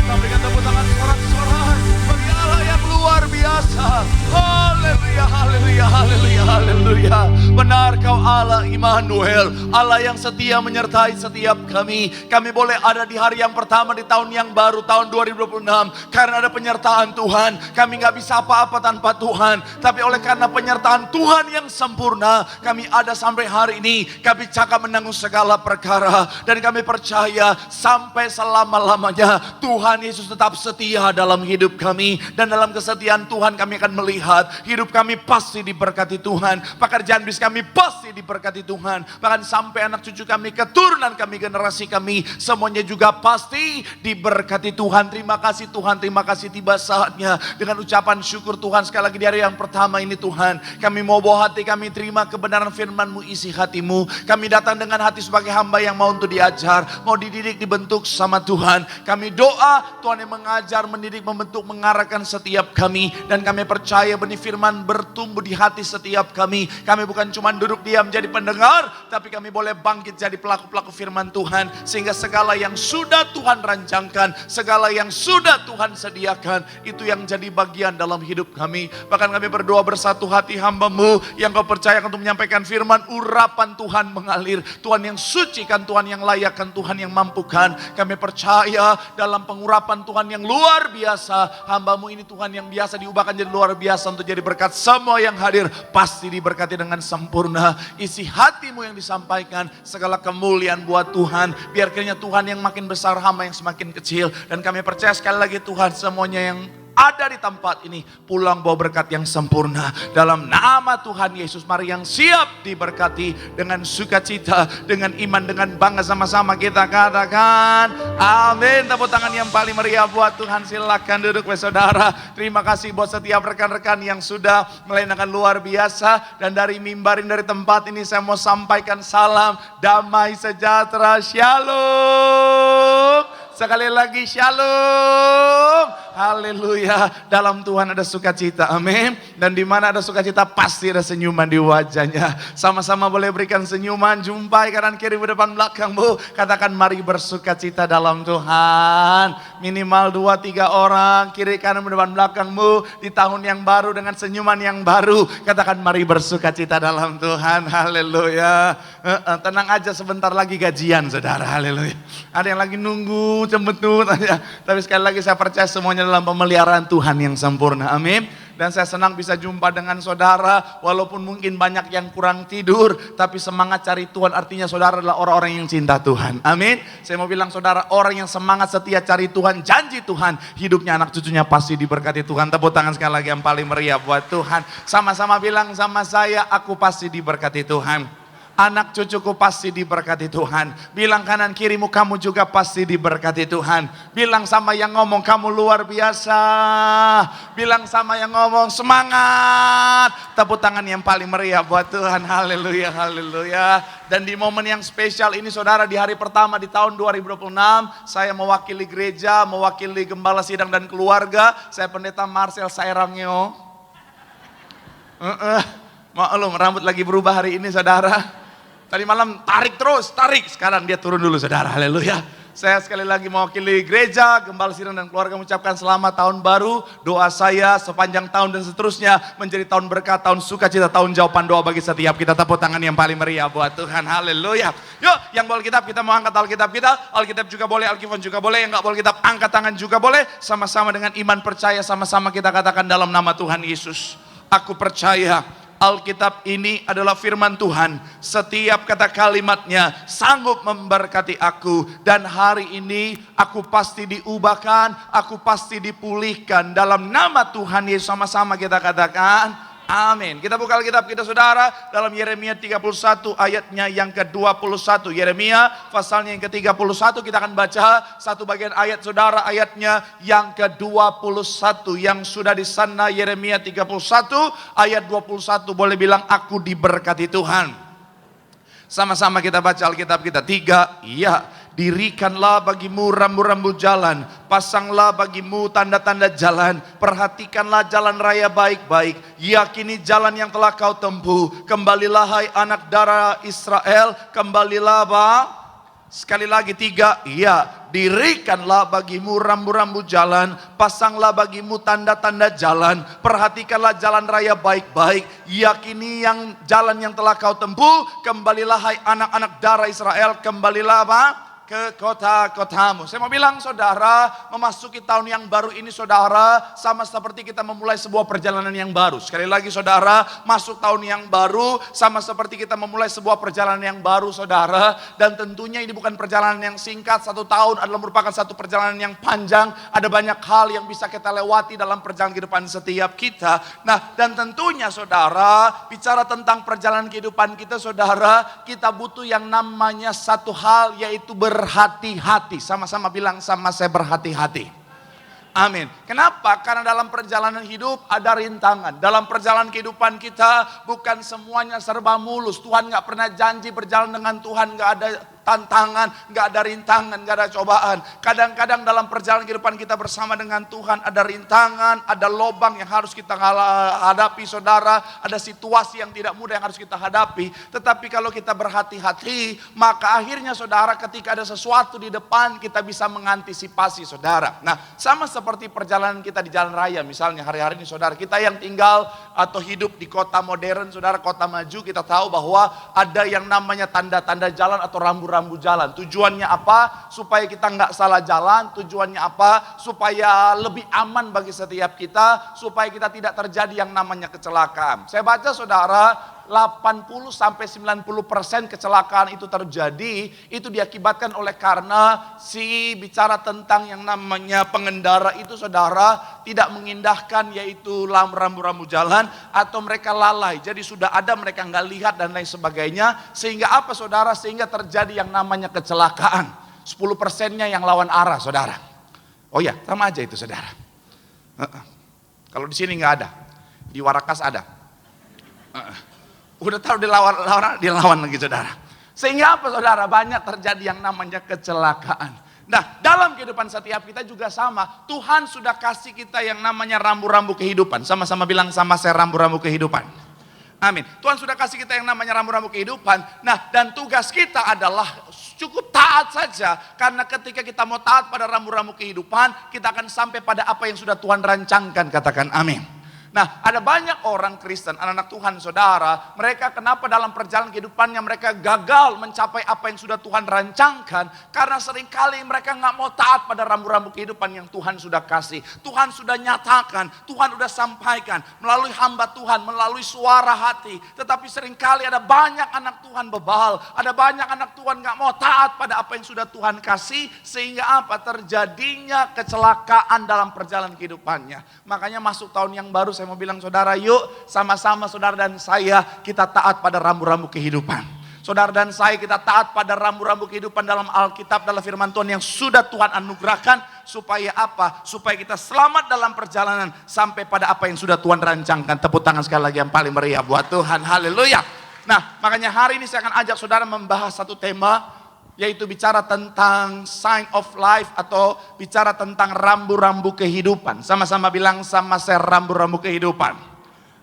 Kita berikan tepuk tangan sorak-sorai bagi Allah yang luar biasa. Haleluya, haleluya, haleluya, haleluya. Benar Kau Allah Immanuel, Allah yang setia menyertai setiap kami. Kami boleh ada di hari yang pertama di tahun yang baru, tahun 2026. Karena ada penyertaan Tuhan. Kami gak bisa apa-apa tanpa Tuhan. Tapi oleh karena penyertaan Tuhan yang sempurna, kami ada sampai hari ini. Kami cakap menanggung segala perkara. Dan kami percaya sampai selama-lamanya Tuhan Yesus tetap setia dalam hidup kami. Dan dalam kesetiaan Tuhan kami akan melihat hidup kami pasti diberkati Tuhan. Pekerjaan bisnis kami pasti diberkati Tuhan. Bahkan sampai anak cucu kami, keturunan kami, generasi kami, semuanya juga pasti diberkati Tuhan. Terima kasih Tuhan, terima kasih. Tiba saatnya dengan ucapan syukur Tuhan sekali lagi di hari yang pertama ini Tuhan. Kami mau bawa hati kami terima kebenaran firman-Mu, isi hati-Mu. Kami datang dengan hati sebagai hamba yang mau untuk diajar, mau dididik, dibentuk sama Tuhan. Kami doa Tuhan yang mengajar, mendidik, membentuk, mengarahkan setiap kami. Dan kami percaya benih firman bertumbuh di hati setiap kami. Kami bukan bukan cuma duduk diam jadi pendengar, tapi kami boleh bangkit jadi pelaku-pelaku firman Tuhan. Sehingga segala yang sudah Tuhan rancangkan, segala yang sudah Tuhan sediakan, itu yang jadi bagian dalam hidup kami. Bahkan kami berdoa bersatu hati, hamba-Mu yang Kau percayakan untuk menyampaikan firman, urapan Tuhan mengalir. Tuhan yang suci kan, Tuhan yang layak kan, Tuhan yang mampukan. Kami percaya dalam pengurapan Tuhan yang luar biasa. Hamba-Mu ini Tuhan yang biasa diubahkan jadi luar biasa untuk jadi berkat. Semua yang hadir pasti diberkati dengan sempurna. Isi hati-Mu yang disampaikan, segala kemuliaan buat Tuhan. Biar kiranya Tuhan yang makin besar, hamba yang semakin kecil. Dan kami percaya sekali lagi Tuhan, semuanya yang ada di tempat ini pulang bawa berkat yang sempurna. Dalam nama Tuhan Yesus, mari yang siap diberkati dengan sukacita, dengan iman, dengan bangga, sama-sama kita katakan amin. Tepuk tangan yang paling meriah buat Tuhan. Silakan duduk saudara. Terima kasih buat setiap rekan-rekan yang sudah melainakan luar biasa. Dan dari mimbarin, dari tempat ini saya mau sampaikan salam damai sejahtera. Shalom. Sekali lagi shalom. Haleluya. Dalam Tuhan ada sukacita. Amin. Dan di mana ada sukacita pasti ada senyuman di wajahnya. Sama-sama boleh berikan senyuman. Jumpai kanan kiri depan belakangmu. Katakan mari bersukacita dalam Tuhan. Minimal 2-3 orang kiri kanan depan belakangmu di tahun yang baru dengan senyuman yang baru. Katakan mari bersukacita dalam Tuhan. Haleluya. Tenang aja, sebentar lagi gajian saudara. Haleluya. Ada yang lagi nunggu cembetut aja. Tapi sekali lagi saya percaya semuanya dalam pemeliharaan Tuhan yang sempurna. Amin. Dan saya senang bisa jumpa dengan saudara. Walaupun mungkin banyak yang kurang tidur, tapi semangat cari Tuhan. Artinya saudara adalah orang-orang yang cinta Tuhan. Amin. Saya mau bilang saudara, orang yang semangat setia cari Tuhan, janji Tuhan, hidupnya anak cucunya pasti diberkati Tuhan. Tepuk tangan sekali lagi yang paling meriah buat Tuhan. Sama-sama bilang sama saya, aku pasti diberkati Tuhan. Anak cucuku pasti diberkati Tuhan. Bilang kanan kirimu, kamu juga pasti diberkati Tuhan. Bilang sama yang ngomong, kamu luar biasa. Bilang sama yang ngomong, semangat. Tepuk tangan yang paling meriah buat Tuhan. Haleluya, haleluya. Dan di momen yang spesial ini saudara, di hari pertama di tahun 2026, saya mewakili gereja, mewakili gembala sidang dan keluarga. Saya pendeta Marcel Sairangyo. Maklum, rambut lagi berubah hari ini saudara. Tadi malam tarik terus, tarik. Sekarang dia turun dulu saudara, haleluya. Saya sekali lagi mewakili gereja, gembala sidang dan keluarga mengucapkan selamat tahun baru. Doa saya sepanjang tahun dan seterusnya menjadi tahun berkat, tahun sukacita, tahun jawaban doa bagi setiap kita. Tepuk tangan yang paling meriah buat Tuhan, haleluya. Yuk, yang boleh kitab kita mau angkat Alkitab kita. Alkitab juga boleh, Alkifon juga boleh. Yang gak boleh kitab angkat tangan juga boleh. Sama-sama dengan iman percaya, sama-sama kita katakan dalam nama Tuhan Yesus. Aku percaya Alkitab ini adalah firman Tuhan. Setiap kata kalimatnya sanggup memberkati aku. Dan hari ini aku pasti diubahkan, aku pasti dipulihkan. Dalam nama Tuhan Yesus, sama-sama kita katakan amin. Kita buka Alkitab kita saudara dalam Yeremia 31 ayatnya yang ke-21. Yeremia pasalnya yang ke-31, kita akan baca satu bagian ayat saudara, ayatnya yang ke-21. Yang sudah di sana Yeremia 31 ayat 21 boleh bilang aku diberkati Tuhan. Sama-sama kita baca Alkitab kita. 3, iya. Dirikanlah bagimu rambu-rambu jalan, pasanglah bagimu tanda-tanda jalan, perhatikanlah jalan raya baik-baik, yakini jalan yang telah kau tempuh. Kembalilah hai anak darah Israel, kembalilah sekali lagi 3, iya. Dirikanlah bagimu rambu-rambu jalan, pasanglah bagimu tanda-tanda jalan, perhatikanlah jalan raya baik-baik, yakini yang jalan yang telah kau tempuh. Kembalilah hai anak-anak darah Israel, kembalilah ke kota-kotamu. Saya mau bilang saudara, memasuki tahun yang baru ini saudara, sama seperti kita memulai sebuah perjalanan yang baru. Sekali lagi saudara, masuk tahun yang baru, sama seperti kita memulai sebuah perjalanan yang baru saudara. Dan tentunya ini bukan perjalanan yang singkat, 1 tahun adalah merupakan satu perjalanan yang panjang. Ada banyak hal yang bisa kita lewati dalam perjalanan kehidupan setiap kita. Nah, dan tentunya saudara, bicara tentang perjalanan kehidupan kita saudara, kita butuh yang namanya satu hal, yaitu berhati-hati. Sama-sama bilang sama saya, berhati-hati. Amin. Kenapa? Karena dalam perjalanan hidup ada rintangan. Dalam perjalanan kehidupan kita bukan semuanya serba mulus. Tuhan gak pernah janji berjalan dengan Tuhan gak ada tantangan, nggak ada rintangan, nggak ada cobaan. Kadang-kadang dalam perjalanan kehidupan kita bersama dengan Tuhan ada rintangan, ada lobang yang harus kita hadapi saudara, ada situasi yang tidak mudah yang harus kita hadapi. Tetapi kalau kita berhati-hati, maka akhirnya saudara ketika ada sesuatu di depan kita bisa mengantisipasi saudara. Nah, sama seperti perjalanan kita di jalan raya misalnya hari-hari ini saudara, kita yang tinggal atau hidup di kota modern saudara, kota maju, kita tahu bahwa ada yang namanya tanda-tanda jalan atau rambu-rambu jalan. Tujuannya apa? Supaya kita nggak salah jalan. Tujuannya apa? Supaya lebih aman bagi setiap kita, supaya kita tidak terjadi yang namanya kecelakaan. Saya baca saudara, 80-90% kecelakaan itu terjadi, itu diakibatkan oleh karena si bicara tentang yang namanya pengendara itu saudara tidak mengindahkan yaitu rambu-rambu jalan, atau mereka lalai. Jadi sudah ada mereka nggak lihat dan lain sebagainya. Sehingga apa saudara? Sehingga terjadi yang namanya kecelakaan. 10%-nya yang lawan arah saudara. Oh ya, sama aja itu saudara. Kalau di sini nggak ada, di Warakas ada. Udah tahu dilawan lagi saudara. Sehingga apa saudara? Banyak terjadi yang namanya kecelakaan. Nah, dalam kehidupan setiap kita juga sama. Tuhan sudah kasih kita yang namanya rambu-rambu kehidupan. Sama-sama bilang sama saya, rambu-rambu kehidupan. Amin. Tuhan sudah kasih kita yang namanya rambu-rambu kehidupan. Nah, dan tugas kita adalah cukup taat saja. Karena ketika kita mau taat pada rambu-rambu kehidupan, kita akan sampai pada apa yang sudah Tuhan rancangkan. Katakan amin. Nah, ada banyak orang Kristen, anak-anak Tuhan saudara, mereka kenapa dalam perjalanan kehidupannya mereka gagal mencapai apa yang sudah Tuhan rancangkan? Karena seringkali mereka nggak mau taat pada rambu-rambu kehidupan yang Tuhan sudah kasih. Tuhan sudah nyatakan, Tuhan sudah sampaikan melalui hamba Tuhan, melalui suara hati. Tetapi seringkali ada banyak anak Tuhan bebal, ada banyak anak Tuhan nggak mau taat pada apa yang sudah Tuhan kasih, sehingga apa? Terjadinya kecelakaan dalam perjalanan kehidupannya. Makanya masuk tahun yang baru, saya mau bilang saudara, yuk sama-sama saudara dan saya kita taat pada rambu-rambu kehidupan. Saudara dan saya kita taat pada rambu-rambu kehidupan dalam Alkitab, dalam firman Tuhan yang sudah Tuhan anugerahkan. Supaya apa? Supaya kita selamat dalam perjalanan sampai pada apa yang sudah Tuhan rancangkan. Tepuk tangan sekali lagi yang paling meriah buat Tuhan. Haleluya. Nah, makanya hari ini saya akan ajak saudara membahas satu tema, yaitu bicara tentang sign of life atau bicara tentang rambu-rambu kehidupan. Sama-sama bilang sama saya, rambu-rambu kehidupan.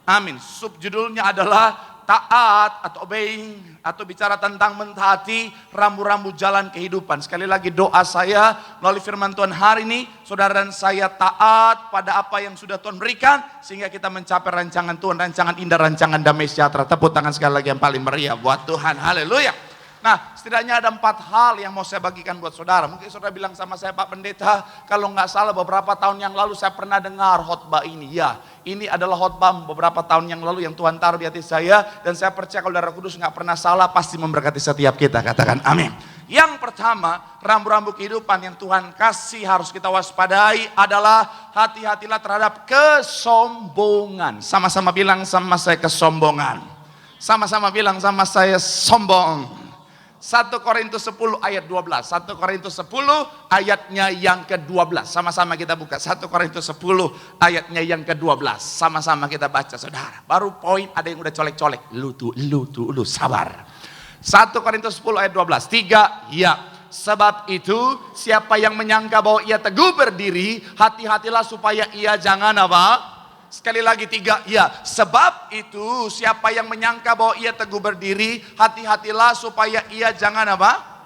Amin. Subjudulnya adalah taat atau obeying, atau bicara tentang mentaati rambu-rambu jalan kehidupan. Sekali lagi doa saya melalui firman Tuhan hari ini, saudara dan saya taat pada apa yang sudah Tuhan berikan, sehingga kita mencapai rancangan Tuhan, rancangan indah, rancangan damai sejahtera. Tepuk tangan sekali lagi yang paling meriah buat Tuhan. Haleluya. Nah, setidaknya ada 4 hal yang mau saya bagikan buat saudara. Mungkin saudara bilang sama saya, Pak Pendeta, kalau nggak salah beberapa tahun yang lalu saya pernah dengar khotbah ini. Ya, ini adalah khotbah beberapa tahun yang lalu yang Tuhan taruh di hati saya. Dan saya percaya kalau Darah Kudus nggak pernah salah, pasti memberkati setiap kita. Katakan amin. Yang pertama, rambu-rambu kehidupan yang Tuhan kasih harus kita waspadai adalah hati-hatilah terhadap kesombongan. Sama-sama bilang sama saya, kesombongan. Sama-sama bilang sama saya, sombong. 1 Korintus 10 ayat 12. 1 Korintus 10 ayatnya yang ke-12. Sama-sama kita buka 1 Korintus 10 ayatnya yang ke-12. Sama-sama kita baca saudara. Baru poin ada yang udah colek-colek. Lu sabar. 1 Korintus 10 ayat 12. 3, ya. Sebab itu siapa yang menyangka bahwa ia teguh berdiri, hati-hatilah supaya ia jangan apa? Sekali lagi 3, ya. Sebab itu siapa yang menyangka bahwa ia teguh berdiri, hati-hatilah supaya ia jangan apa?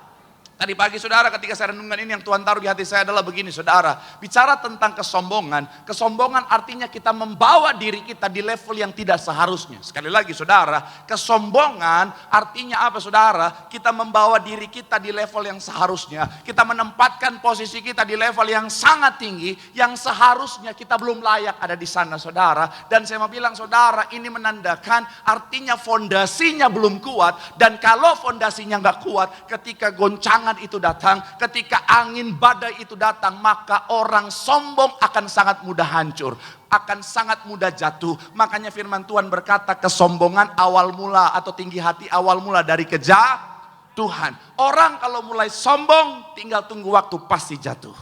Tadi pagi saudara ketika saya renungkan ini, yang Tuhan taruh di hati saya adalah begini saudara. Bicara tentang kesombongan. Kesombongan artinya kita membawa diri kita di level yang tidak seharusnya. Sekali lagi saudara, kesombongan artinya apa saudara? Kita membawa diri kita di level yang seharusnya. Kita menempatkan posisi kita di level yang sangat tinggi, yang seharusnya kita belum layak ada di sana saudara. Dan saya mau bilang saudara, ini menandakan artinya fondasinya belum kuat. Dan kalau fondasinya nggak kuat, ketika goncangan itu datang, ketika angin badai itu datang, maka orang sombong akan sangat mudah hancur, akan sangat mudah jatuh. Makanya firman Tuhan berkata, kesombongan awal mula atau tinggi hati awal mula dari kejatuhan. Orang kalau mulai sombong, tinggal tunggu waktu pasti jatuh.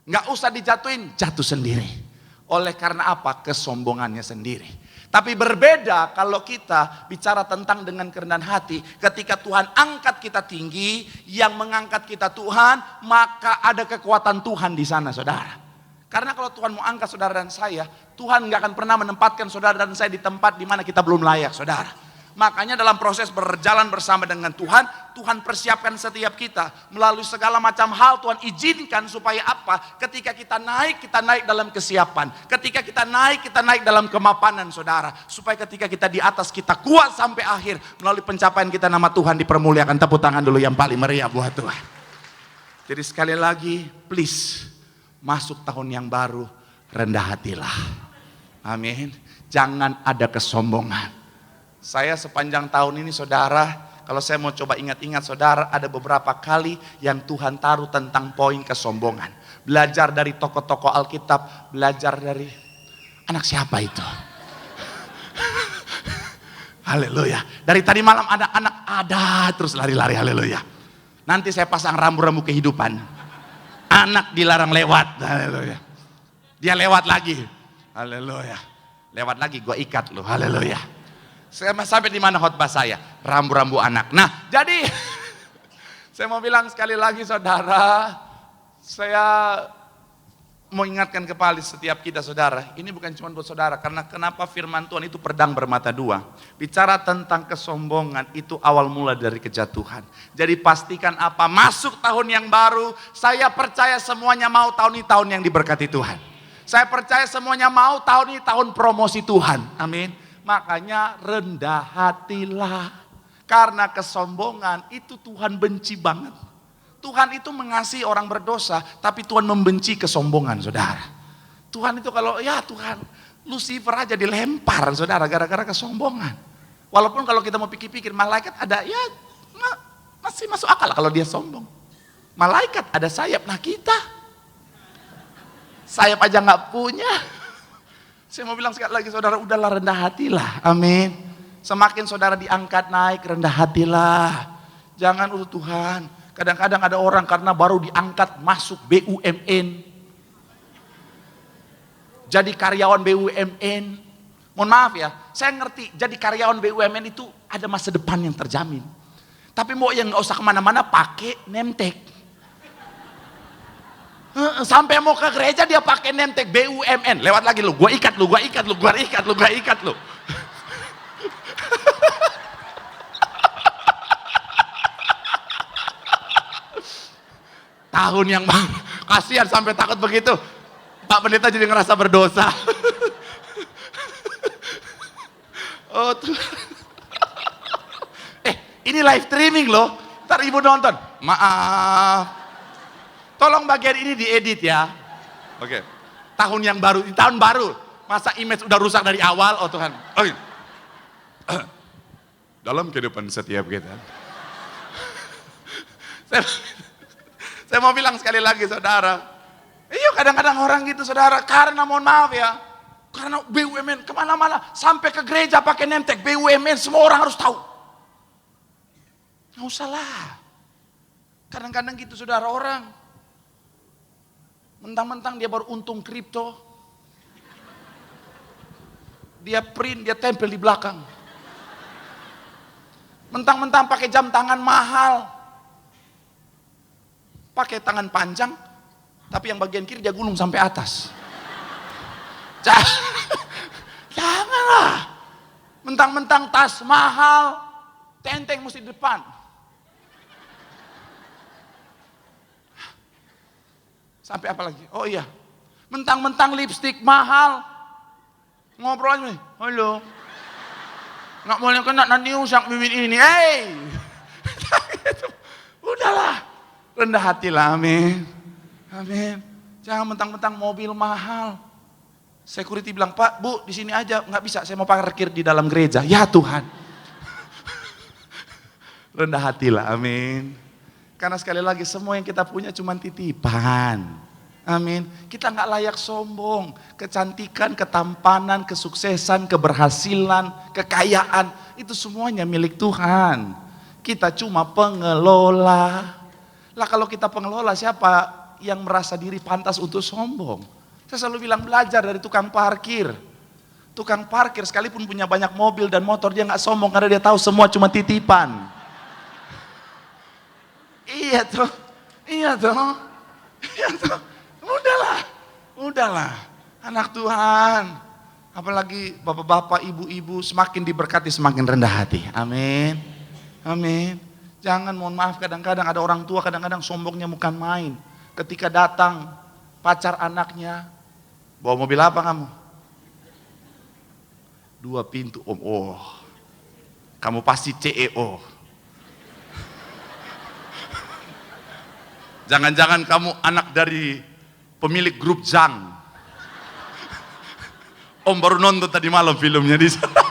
Nggak usah dijatuhin, jatuh sendiri. Oleh karena apa? Kesombongannya sendiri. Tapi berbeda kalau kita bicara tentang dengan kerendahan hati. Ketika Tuhan angkat kita tinggi, yang mengangkat kita Tuhan, maka ada kekuatan Tuhan di sana, saudara. Karena kalau Tuhan mau angkat saudara dan saya, Tuhan gak akan pernah menempatkan saudara dan saya di tempat di mana kita belum layak, saudara. Makanya dalam proses berjalan bersama dengan Tuhan, Tuhan persiapkan setiap kita. Melalui segala macam hal Tuhan izinkan supaya apa? Ketika kita naik dalam kesiapan. Ketika kita naik dalam kemapanan, saudara. Supaya ketika kita di atas, kita kuat sampai akhir. Melalui pencapaian kita, nama Tuhan dipermuliakan. Tepuk tangan dulu yang paling meriah buat Tuhan. Jadi sekali lagi, please, masuk tahun yang baru, rendah hatilah. Amin. Jangan ada kesombongan. Saya sepanjang tahun ini, saudara, kalau saya mau coba ingat-ingat, saudara, ada beberapa kali yang Tuhan taruh tentang poin kesombongan. Belajar dari tokoh-tokoh Alkitab, belajar dari anak siapa itu? Haleluya. Dari tadi malam anak-anak ada terus lari-lari, haleluya. Nanti saya pasang rambu-rambu kehidupan. Anak dilarang lewat, haleluya. Dia lewat lagi, haleluya. Lewat lagi, gua ikat lo, haleluya. Sampai di mana khotbah saya? Rambu-rambu anak. Nah, jadi saya mau bilang sekali lagi, saudara, saya mau ingatkan kembali setiap kita, saudara. Ini bukan cuma buat saudara, karena kenapa firman Tuhan itu pedang bermata dua. Bicara tentang kesombongan itu awal mula dari kejatuhan. Jadi pastikan apa? Masuk tahun yang baru, saya percaya semuanya mau tahun ini tahun yang diberkati Tuhan. Saya percaya semuanya mau tahun ini tahun promosi Tuhan. Amin. Makanya rendah hatilah. Karena kesombongan itu Tuhan benci banget. Tuhan itu mengasihi orang berdosa, tapi Tuhan membenci kesombongan, saudara. Tuhan itu kalau, ya Tuhan, Lucifer aja dilempar, saudara, gara-gara kesombongan. Walaupun kalau kita mau pikir-pikir, malaikat ada, ya masih masuk akal kalau dia sombong. Malaikat ada sayap, nah kita sayap aja gak punya. Saya mau bilang sekali lagi, saudara, udahlah rendah hatilah. Amin. Semakin saudara diangkat naik, rendah hatilah. Jangan Tuhan. Kadang-kadang ada orang karena baru diangkat masuk BUMN. Jadi karyawan BUMN. Mohon maaf ya, saya ngerti jadi karyawan BUMN itu ada masa depan yang terjamin. Tapi mau yang gak usah kemana-mana pakai nemtek. Sampai mau ke gereja dia pakai nemtek BUMN. Lewat lagi lu, gua ikat lu. Tahun yang baru, kasihan sampai takut begitu. Pak Pendeta jadi ngerasa berdosa. Oh tuh. Ini live streaming loh. Ntar ibu nonton. Maaf. Tolong bagian ini diedit ya. Oke. Tahun yang baru, di tahun baru. Masa image udah rusak dari awal, oh Tuhan. Oke. Dalam kehidupan setiap kita. Saya mau bilang sekali lagi, saudara. Iya, kadang-kadang orang gitu, saudara. Karena mohon maaf ya. Karena BUMN kemana-mana. Sampai ke gereja pakai nemtek BUMN. Semua orang harus tahu. Nggak usah lah. Kadang-kadang gitu, saudara, orang. Mentang-mentang dia baru untung kripto. Dia print, dia tempel di belakang. Mentang-mentang pakai jam tangan mahal. Pakai tangan panjang, tapi yang bagian kiri dia gulung sampai atas. Janganlah. Mentang-mentang tas mahal, tenteng mesti di depan. Sampai apa lagi? Oh iya, mentang-mentang lipstik mahal, ngobrol aja nih, halo, nggak boleh kena nanti usang mimin ini, udahlah, rendah hatilah, amin, amin. Jangan mentang-mentang mobil mahal, security bilang, Pak, Bu, di sini aja, nggak bisa, saya mau parkir di dalam gereja, ya Tuhan, rendah hatilah, amin. Karena sekali lagi semua yang kita punya cuma titipan. Amin. Kita nggak layak sombong. Kecantikan, ketampanan, kesuksesan, keberhasilan, kekayaan. Itu semuanya milik Tuhan. Kita cuma pengelola. Lah kalau kita pengelola, siapa yang merasa diri pantas untuk sombong? Saya selalu bilang belajar dari tukang parkir. Tukang parkir sekalipun punya banyak mobil dan motor, dia nggak sombong karena dia tahu semua cuma titipan. Iya tuh. Udahlah. Anak Tuhan, apalagi bapak-bapak, ibu-ibu, semakin diberkati semakin rendah hati. Amin. Jangan, mohon maaf, kadang-kadang ada orang tua kadang-kadang sombongnya bukan main. Ketika datang pacar anaknya, bawa mobil apa kamu? 2 pintu om. Oh, kamu pasti CEO. Jangan-jangan kamu anak dari pemilik grup Jang. Om baru nonton tadi malam filmnya di sana.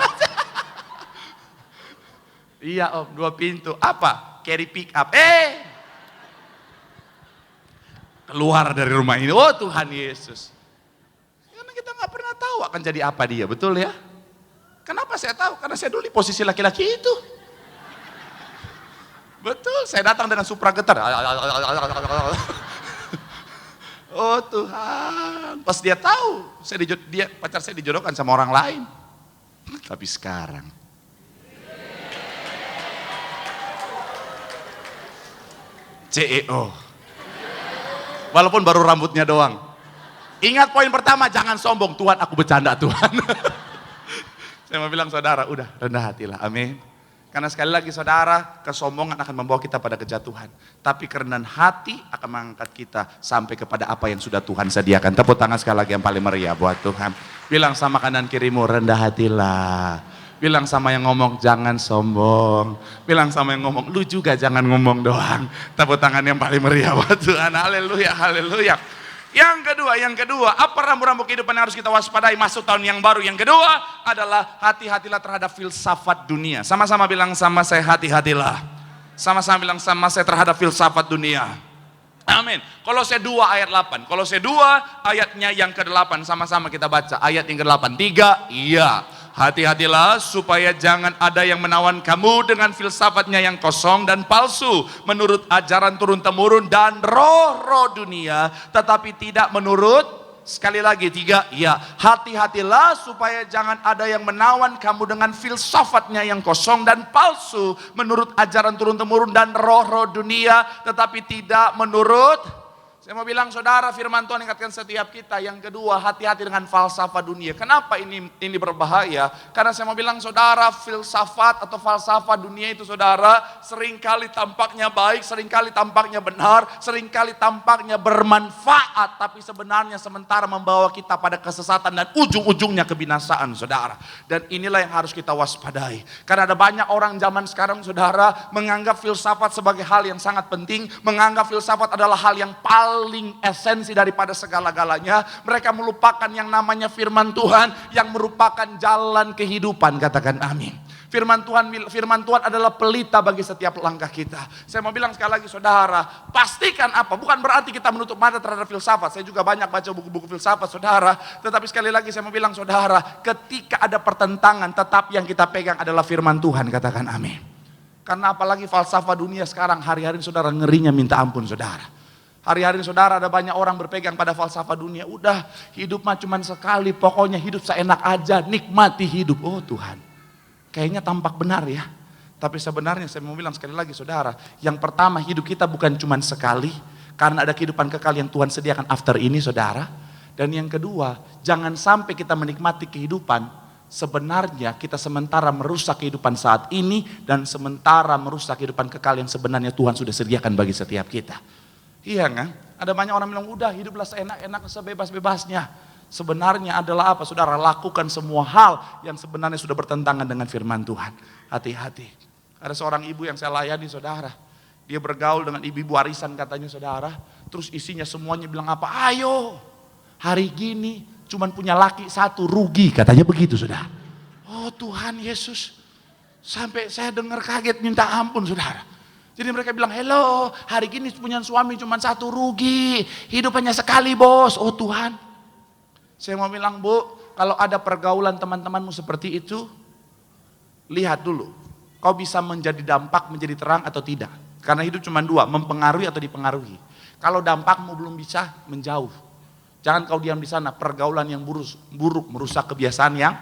Iya om, 2 pintu. Apa? Carry pick up. Keluar dari rumah ini. Oh Tuhan Yesus. Karena kita nggak pernah tahu akan jadi apa dia, betul ya? Kenapa saya tahu? Karena saya dulu di posisi laki-laki itu. Betul, saya datang dengan Supra getar. Oh Tuhan, pas dia tahu, pacar saya dijodohkan sama orang lain. Tapi sekarang, CEO. Walaupun baru rambutnya doang. Ingat poin pertama, jangan sombong. Tuhan, aku bercanda Tuhan. Saya mau bilang saudara, udah rendah hatilah, amin. Karena sekali lagi saudara, kesombongan akan membawa kita pada kejatuhan. Tapi kerendahan hati akan mengangkat kita sampai kepada apa yang sudah Tuhan sediakan. Tepuk tangan sekali lagi yang paling meriah buat Tuhan. Bilang sama kanan kirimu, rendah hatilah. Bilang sama yang ngomong, jangan sombong. Bilang sama yang ngomong, lu juga jangan ngomong doang. Tepuk tangan yang paling meriah buat Tuhan. Haleluya, haleluya. Yang kedua, apa rambu-rambu kehidupan yang harus kita waspadai masuk tahun yang baru? Yang kedua adalah hati-hatilah terhadap filsafat dunia. Sama-sama bilang sama saya, hati-hatilah. Sama-sama bilang sama saya terhadap filsafat dunia. Amin. Kolose 2 ayat 8. Kolose 2 ayatnya yang ke-8. Sama-sama kita baca ayat yang ke-8. 3, iya. Hati-hatilah supaya jangan ada yang menawan kamu dengan filsafatnya yang kosong dan palsu, menurut ajaran turun-temurun dan roh-roh dunia, tetapi tidak menurut, sekali lagi 3, ya. Hati-hatilah supaya jangan ada yang menawan kamu dengan filsafatnya yang kosong dan palsu, menurut ajaran turun-temurun dan roh-roh dunia, tetapi tidak menurut. Saya mau bilang saudara, firman Tuhan ingatkan setiap kita. Yang kedua, hati-hati dengan falsafah dunia. Kenapa ini berbahaya? Karena saya mau bilang saudara, filsafat atau falsafah dunia itu saudara, seringkali tampaknya baik, seringkali tampaknya benar, seringkali tampaknya bermanfaat, tapi sebenarnya sementara membawa kita pada kesesatan dan ujung-ujungnya kebinasaan saudara. Dan inilah yang harus kita waspadai. Karena ada banyak orang zaman sekarang saudara, menganggap filsafat sebagai hal yang sangat penting, menganggap filsafat adalah hal yang paling esensi daripada segala-galanya. Mereka melupakan yang namanya firman Tuhan yang merupakan jalan kehidupan. Katakan amin. Firman Tuhan adalah pelita bagi setiap langkah kita. Saya mau bilang sekali lagi saudara, pastikan apa? Bukan berarti kita menutup mata terhadap filsafat. Saya juga banyak baca buku-buku filsafat saudara. Tetapi sekali lagi saya mau bilang saudara, ketika ada pertentangan, tetap yang kita pegang adalah firman Tuhan. Katakan amin. Karena apalagi falsafah dunia sekarang, hari-hari saudara ngerinya minta ampun saudara. Hari-hari saudara ada banyak orang berpegang pada falsafah dunia. Udah hidup mah cuma sekali, pokoknya hidup seenak aja, nikmati hidup. Oh Tuhan, kayaknya tampak benar ya. Tapi sebenarnya saya mau bilang sekali lagi saudara, yang pertama hidup kita bukan cuma sekali, karena ada kehidupan kekal yang Tuhan sediakan after ini saudara. Dan yang kedua, jangan sampai kita menikmati kehidupan, sebenarnya kita sementara merusak kehidupan saat ini, dan sementara merusak kehidupan kekal yang sebenarnya Tuhan sudah sediakan bagi setiap kita. Iya kan? Ada banyak orang bilang, udah hiduplah seenak-enak, sebebas-bebasnya. Sebenarnya adalah apa? Saudara, lakukan semua hal yang sebenarnya sudah bertentangan dengan firman Tuhan. Hati-hati. Ada seorang ibu yang saya layani saudara. Dia bergaul dengan ibu-ibu arisan katanya saudara. Terus isinya semuanya bilang apa? Ayo, hari gini cuman punya laki satu, rugi. Katanya begitu saudara. Oh Tuhan Yesus. Sampai saya dengar kaget minta ampun saudara. Jadi mereka bilang, hello, hari gini punya suami cuma satu, rugi. Hidupannya sekali bos. Oh Tuhan. Saya mau bilang bu, kalau ada pergaulan teman-temanmu seperti itu, lihat dulu. Kau bisa menjadi dampak, menjadi terang atau tidak. Karena hidup cuma dua, mempengaruhi atau dipengaruhi. Kalau dampakmu belum bisa, menjauh. Jangan kau diam di sana, pergaulan yang buruk merusak kebiasaan yang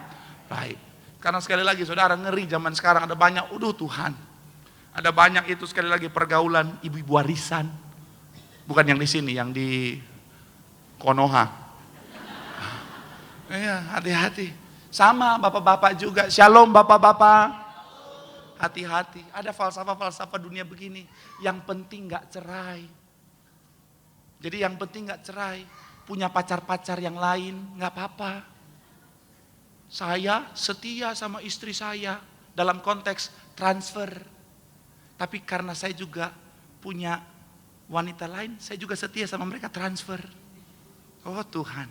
baik. Karena sekali lagi saudara, ngeri zaman sekarang ada banyak, Tuhan. Ada banyak itu sekali lagi pergaulan ibu-ibu warisan. Bukan yang di sini, yang di Konoha. Iya, hati-hati. Sama bapak-bapak juga. Shalom bapak-bapak. Hati-hati. Ada falsafah-falsafah dunia begini. Yang penting gak cerai. Jadi yang penting gak cerai. Punya pacar-pacar yang lain, gak apa-apa. Saya setia sama istri saya. Dalam konteks transfer. Tapi karena saya juga punya wanita lain, saya juga setia sama mereka, transfer. Oh Tuhan.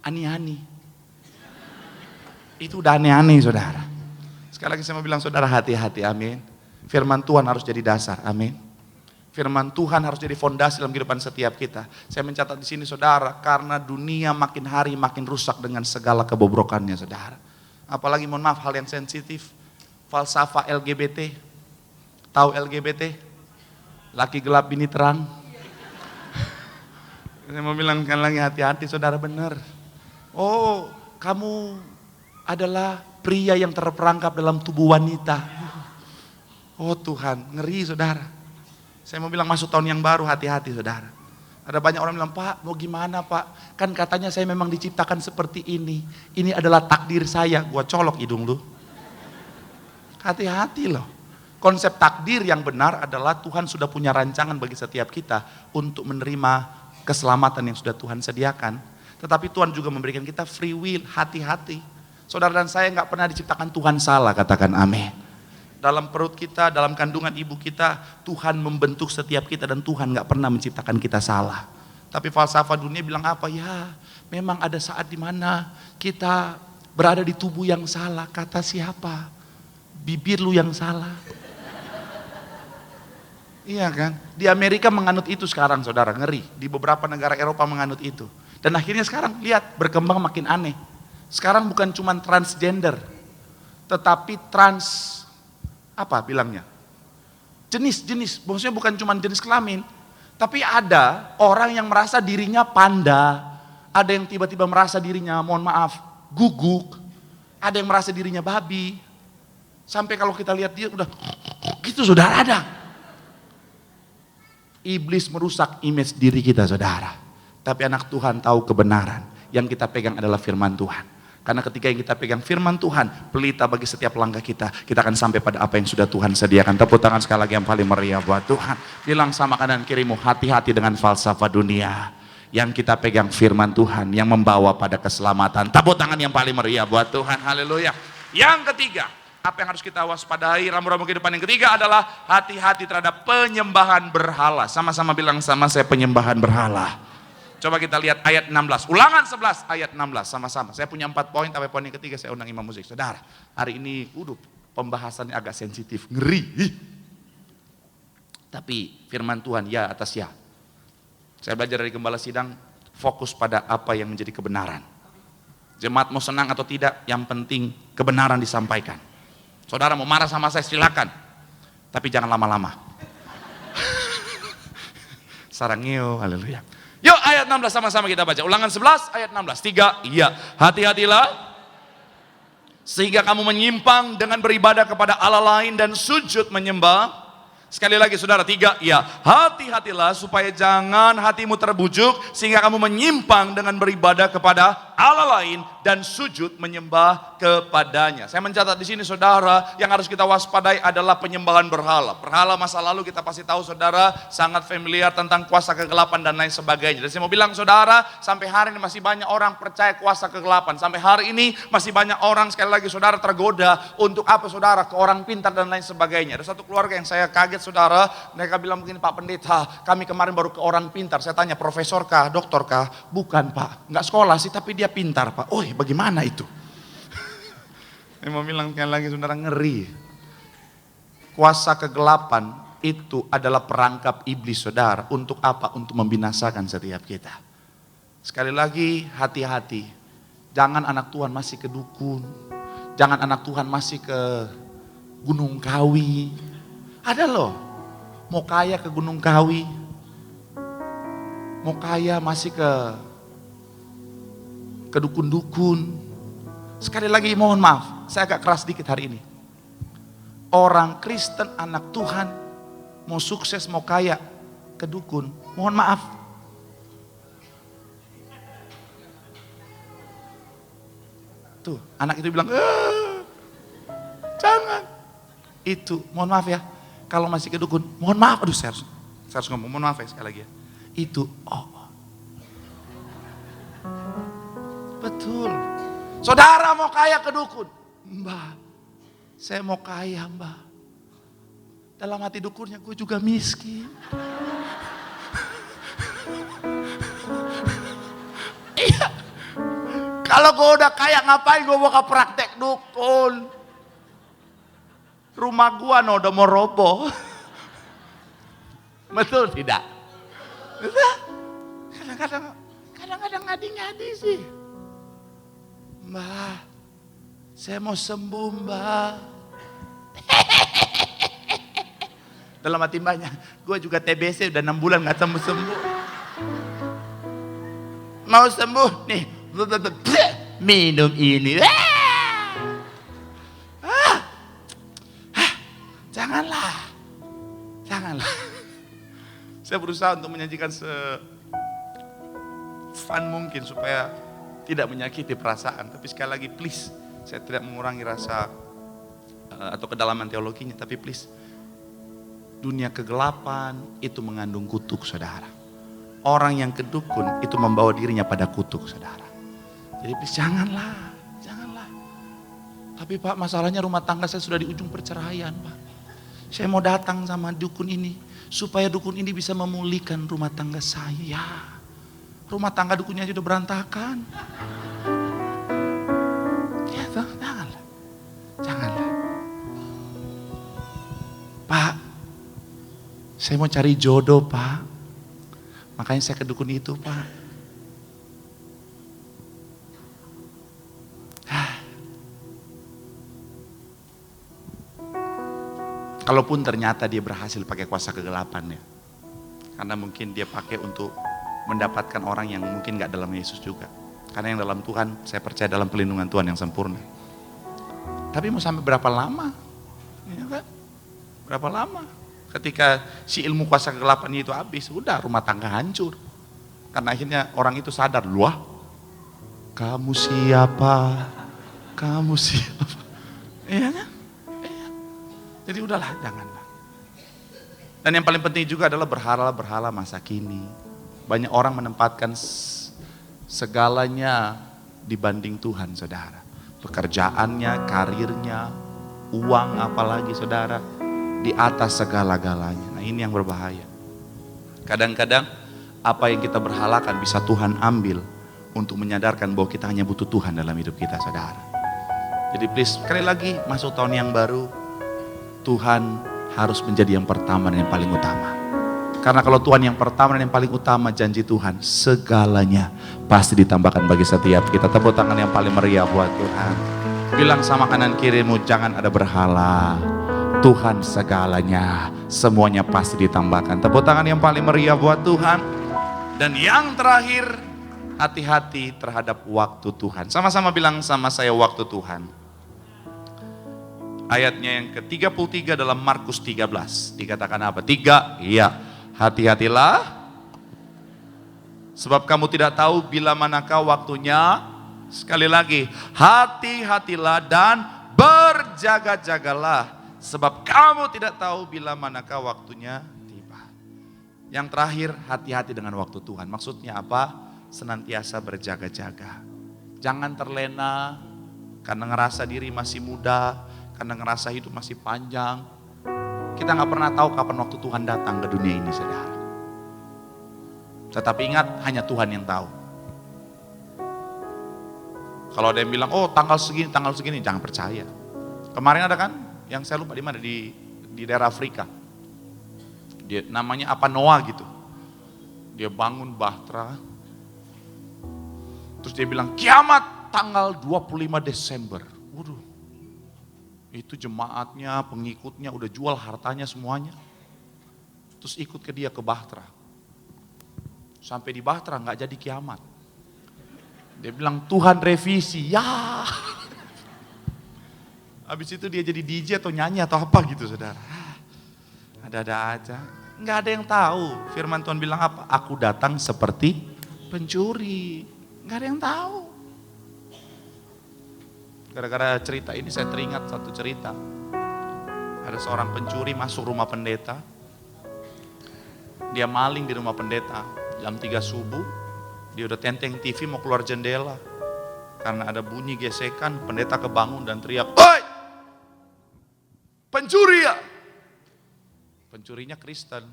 Ani-ani. Itu udah aneh-aneh saudara. Sekali lagi saya mau bilang saudara, hati-hati, amin. Firman Tuhan harus jadi dasar, amin. Firman Tuhan harus jadi fondasi dalam kehidupan setiap kita. Saya mencatat di sini saudara, karena dunia makin hari makin rusak dengan segala kebobrokannya saudara. Apalagi mohon maaf hal yang sensitif, falsafah LGBT. Tahu LGBT? Laki gelap bini terang. Saya mau bilang sekali lagi, hati-hati saudara, benar. Oh, kamu adalah pria yang terperangkap dalam tubuh wanita. Oh Tuhan, ngeri saudara. Saya mau bilang masuk tahun yang baru, hati-hati saudara. Ada banyak orang bilang, Pak mau gimana Pak? Kan katanya saya memang diciptakan seperti ini. Ini adalah takdir saya. Gua colok hidung lu. Hati-hati loh. Konsep takdir yang benar adalah Tuhan sudah punya rancangan bagi setiap kita untuk menerima keselamatan yang sudah Tuhan sediakan. Tetapi Tuhan juga memberikan kita free will, hati-hati. Saudara dan saya nggak pernah diciptakan Tuhan salah, katakan amin. Dalam perut kita, dalam kandungan ibu kita, Tuhan membentuk setiap kita dan Tuhan nggak pernah menciptakan kita salah. Tapi falsafah dunia bilang apa? Ya, memang ada saat dimana kita berada di tubuh yang salah. Kata siapa? Bibir lu yang salah. Iya kan? Di Amerika menganut itu sekarang saudara, ngeri. Di beberapa negara Eropa menganut itu. Dan akhirnya sekarang lihat berkembang makin aneh. Sekarang bukan cuma transgender, tetapi apa bilangnya? Jenis, maksudnya bukan cuma jenis kelamin, tapi ada orang yang merasa dirinya panda, ada yang tiba-tiba merasa dirinya, mohon maaf, guguk, ada yang merasa dirinya babi, sampai kalau kita lihat dia udah gitu saudara ada. Iblis merusak image diri kita saudara, tapi anak Tuhan tahu kebenaran, yang kita pegang adalah firman Tuhan. Karena ketika yang kita pegang firman Tuhan, pelita bagi setiap langkah kita akan sampai pada apa yang sudah Tuhan sediakan. Tepuk tangan sekali lagi yang paling meriah buat Tuhan. Bilang sama kanan kirimu, hati-hati dengan falsafah dunia. Yang kita pegang firman Tuhan yang membawa pada keselamatan. Tepuk tangan yang paling meriah buat Tuhan. Haleluya. Yang ketiga, apa yang harus kita waspadai, rambu-rambu kehidupan yang ketiga adalah hati-hati terhadap penyembahan berhala. Sama-sama bilang sama saya, penyembahan berhala. Coba kita lihat ayat 16, Ulangan 11 ayat 16 sama-sama. Saya punya 4 poin, tapi poin yang ketiga saya undang imam musik. Saudara, hari ini pembahasannya agak sensitif, ngeri. Tapi firman Tuhan ya atas ya. Saya belajar dari gembala sidang, fokus pada apa yang menjadi kebenaran. Jemaat mau senang atau tidak, yang penting kebenaran disampaikan. Saudara mau marah sama saya silakan, tapi jangan lama-lama. Sarangio, haleluya. Yuk ayat 16 sama-sama kita baca. Ulangan 11 ayat 16. 3, iya. Hati-hatilah sehingga kamu menyimpang dengan beribadah kepada Allah lain dan sujud menyembah. Sekali lagi saudara, 3, iya. Hati-hatilah supaya jangan hatimu terbujuk sehingga kamu menyimpang dengan beribadah kepada Allah lain dan sujud menyembah kepadanya. Saya mencatat di sini saudara, yang harus kita waspadai adalah penyembahan berhala. Berhala masa lalu kita pasti tahu saudara, sangat familiar tentang kuasa kegelapan dan lain sebagainya. Dan saya mau bilang saudara, sampai hari ini masih banyak orang percaya kuasa kegelapan. Sampai hari ini masih banyak orang, sekali lagi saudara, tergoda untuk apa saudara, ke orang pintar dan lain sebagainya. Ada satu keluarga yang saya kaget saudara, mereka bilang begini, Pak Pendeta, kami kemarin baru ke orang pintar. Saya tanya, profesor kah, doktor kah? Bukan Pak, nggak sekolah sih, tapi dia pintar Pak. Oh bagaimana itu? Saya mau bilang sekali lagi saudara, ngeri. Kuasa kegelapan itu adalah perangkap iblis saudara. Untuk apa? Untuk membinasakan setiap kita. Sekali lagi hati-hati. Jangan anak Tuhan masih ke dukun. Jangan anak Tuhan masih ke Gunung Kawi. Ada loh, mau kaya ke Gunung Kawi, mau kaya masih ke dukun-dukun. Sekali lagi mohon maaf, saya agak keras dikit hari ini. Orang Kristen, anak Tuhan, mau sukses, mau kaya, ke dukun, mohon maaf. Tuh, anak itu bilang, jangan. Itu, mohon maaf ya, kalau masih ke dukun, mohon maaf. Aduh, saya harus ngomong, mohon maaf ya sekali lagi ya. Itu, betul. Saudara mau kaya ke dukun. Mbak, saya mau kaya mbak. Dalam hati dukunnya gue juga miskin. Iya. Kalau gue udah kaya ngapain gue buka praktek dukun. Rumah gue udah mau roboh. Betul tidak? Betul. Kadang-kadang ngadi-ngadi sih. Mbak, saya mau sembuh mbak. Dalam hati mbaknya, gue juga TBC udah 6 bulan gak sembuh-sembuh. Mau sembuh nih, minum ini. Janganlah. Saya berusaha untuk menyajikan fun mungkin supaya tidak menyakiti perasaan. Tapi sekali lagi please, saya tidak mengurangi rasa atau kedalaman teologinya. Tapi please, dunia kegelapan itu mengandung kutuk saudara. Orang yang kedukun itu membawa dirinya pada kutuk saudara. Jadi please janganlah. Tapi Pak, masalahnya rumah tangga saya sudah di ujung perceraian Pak. Saya mau datang sama dukun ini supaya dukun ini bisa memulihkan rumah tangga saya. Rumah tangga dukunnya aja udah berantakan. Ya, janganlah. Pak, saya mau cari jodoh Pak. Makanya saya ke dukun itu Pak. Kalaupun ternyata dia berhasil pakai kuasa kegelapan ya. Karena mungkin dia pakai untuk mendapatkan orang yang mungkin gak dalam Yesus juga. Karena yang dalam Tuhan, saya percaya dalam pelindungan Tuhan yang sempurna. Tapi mau sampai berapa lama? Ya kan? Berapa lama? Ketika si ilmu kuasa kegelapan itu habis, udah rumah tangga hancur. Karena akhirnya orang itu sadar, wah, kamu siapa? Kamu siapa? Iya kan? Iya. Jadi udahlah, janganlah. Dan yang paling penting juga adalah berhala-berhala masa kini. Banyak orang menempatkan segalanya dibanding Tuhan, saudara. Pekerjaannya, karirnya, uang apalagi, saudara, di atas segala-galanya. Nah, ini yang berbahaya. Kadang-kadang apa yang kita berhalakan bisa Tuhan ambil untuk menyadarkan bahwa kita hanya butuh Tuhan dalam hidup kita, saudara. Jadi please, sekali lagi masuk tahun yang baru, Tuhan harus menjadi yang pertama dan yang paling utama. Karena kalau Tuhan yang pertama dan yang paling utama, janji Tuhan, segalanya pasti ditambahkan bagi setiap kita. Tepuk tangan yang paling meriah buat Tuhan. Bilang sama kanan kirimu, jangan ada berhala. Tuhan segalanya, semuanya pasti ditambahkan. Tepuk tangan yang paling meriah buat Tuhan. Dan yang terakhir, hati-hati terhadap waktu Tuhan. Sama-sama bilang sama saya, waktu Tuhan. Ayatnya yang ke-33 dalam Markus 13. Dikatakan apa? 3, iya. Hati-hatilah, sebab kamu tidak tahu bila manakah waktunya. Sekali lagi, hati-hatilah dan berjaga-jagalah, sebab kamu tidak tahu bila manakah waktunya tiba. Yang terakhir, hati-hati dengan waktu Tuhan. Maksudnya apa? Senantiasa berjaga-jaga. Jangan terlena karena ngerasa diri masih muda, karena ngerasa hidup masih panjang. Kita gak pernah tahu kapan waktu Tuhan datang ke dunia ini, saudara. Tetapi ingat, hanya Tuhan yang tahu. Kalau ada yang bilang, oh tanggal segini, jangan percaya. Kemarin ada kan, yang saya lupa di mana, di daerah Afrika. Dia namanya apa, Noah gitu. Dia bangun bahtera. Terus dia bilang, kiamat tanggal 25 Desember. Waduh. Itu jemaatnya, pengikutnya udah jual hartanya semuanya. Terus ikut ke dia ke bahtera. Sampai di bahtera gak jadi kiamat. Dia bilang Tuhan revisi, ya. Habis itu dia jadi DJ atau nyanyi atau apa gitu saudara. Ada-ada aja. Nggak ada yang tahu. Firman Tuhan bilang apa? Aku datang seperti pencuri. Nggak ada yang tahu. Gara-gara cerita ini saya teringat satu cerita. Ada seorang pencuri masuk rumah pendeta. Dia maling di rumah pendeta. Jam 3 subuh, dia udah tenteng TV mau keluar jendela. Karena ada bunyi gesekan, pendeta kebangun dan teriak, "Oi! Pencuri ya!" Pencurinya Kristen.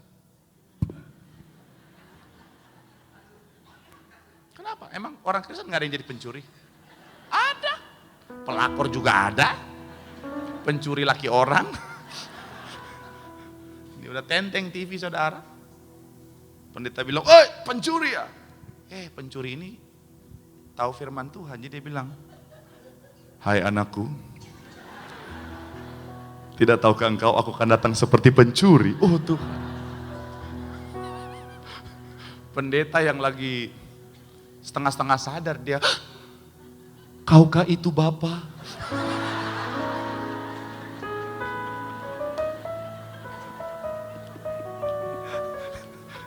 Kenapa? Emang orang Kristen gak ada yang jadi pencuri? Ada. Pelakor juga ada. Pencuri laki orang. Dia udah tenteng TV saudara. Pendeta bilang, "Oi, pencuri ya!" Pencuri ini tahu firman Tuhan, jadi dia bilang, "Hai anakku, tidak tahukah engkau aku akan datang seperti pencuri?" Oh Tuhan. Pendeta yang lagi setengah-setengah sadar, dia, "Kaukah itu Bapa?"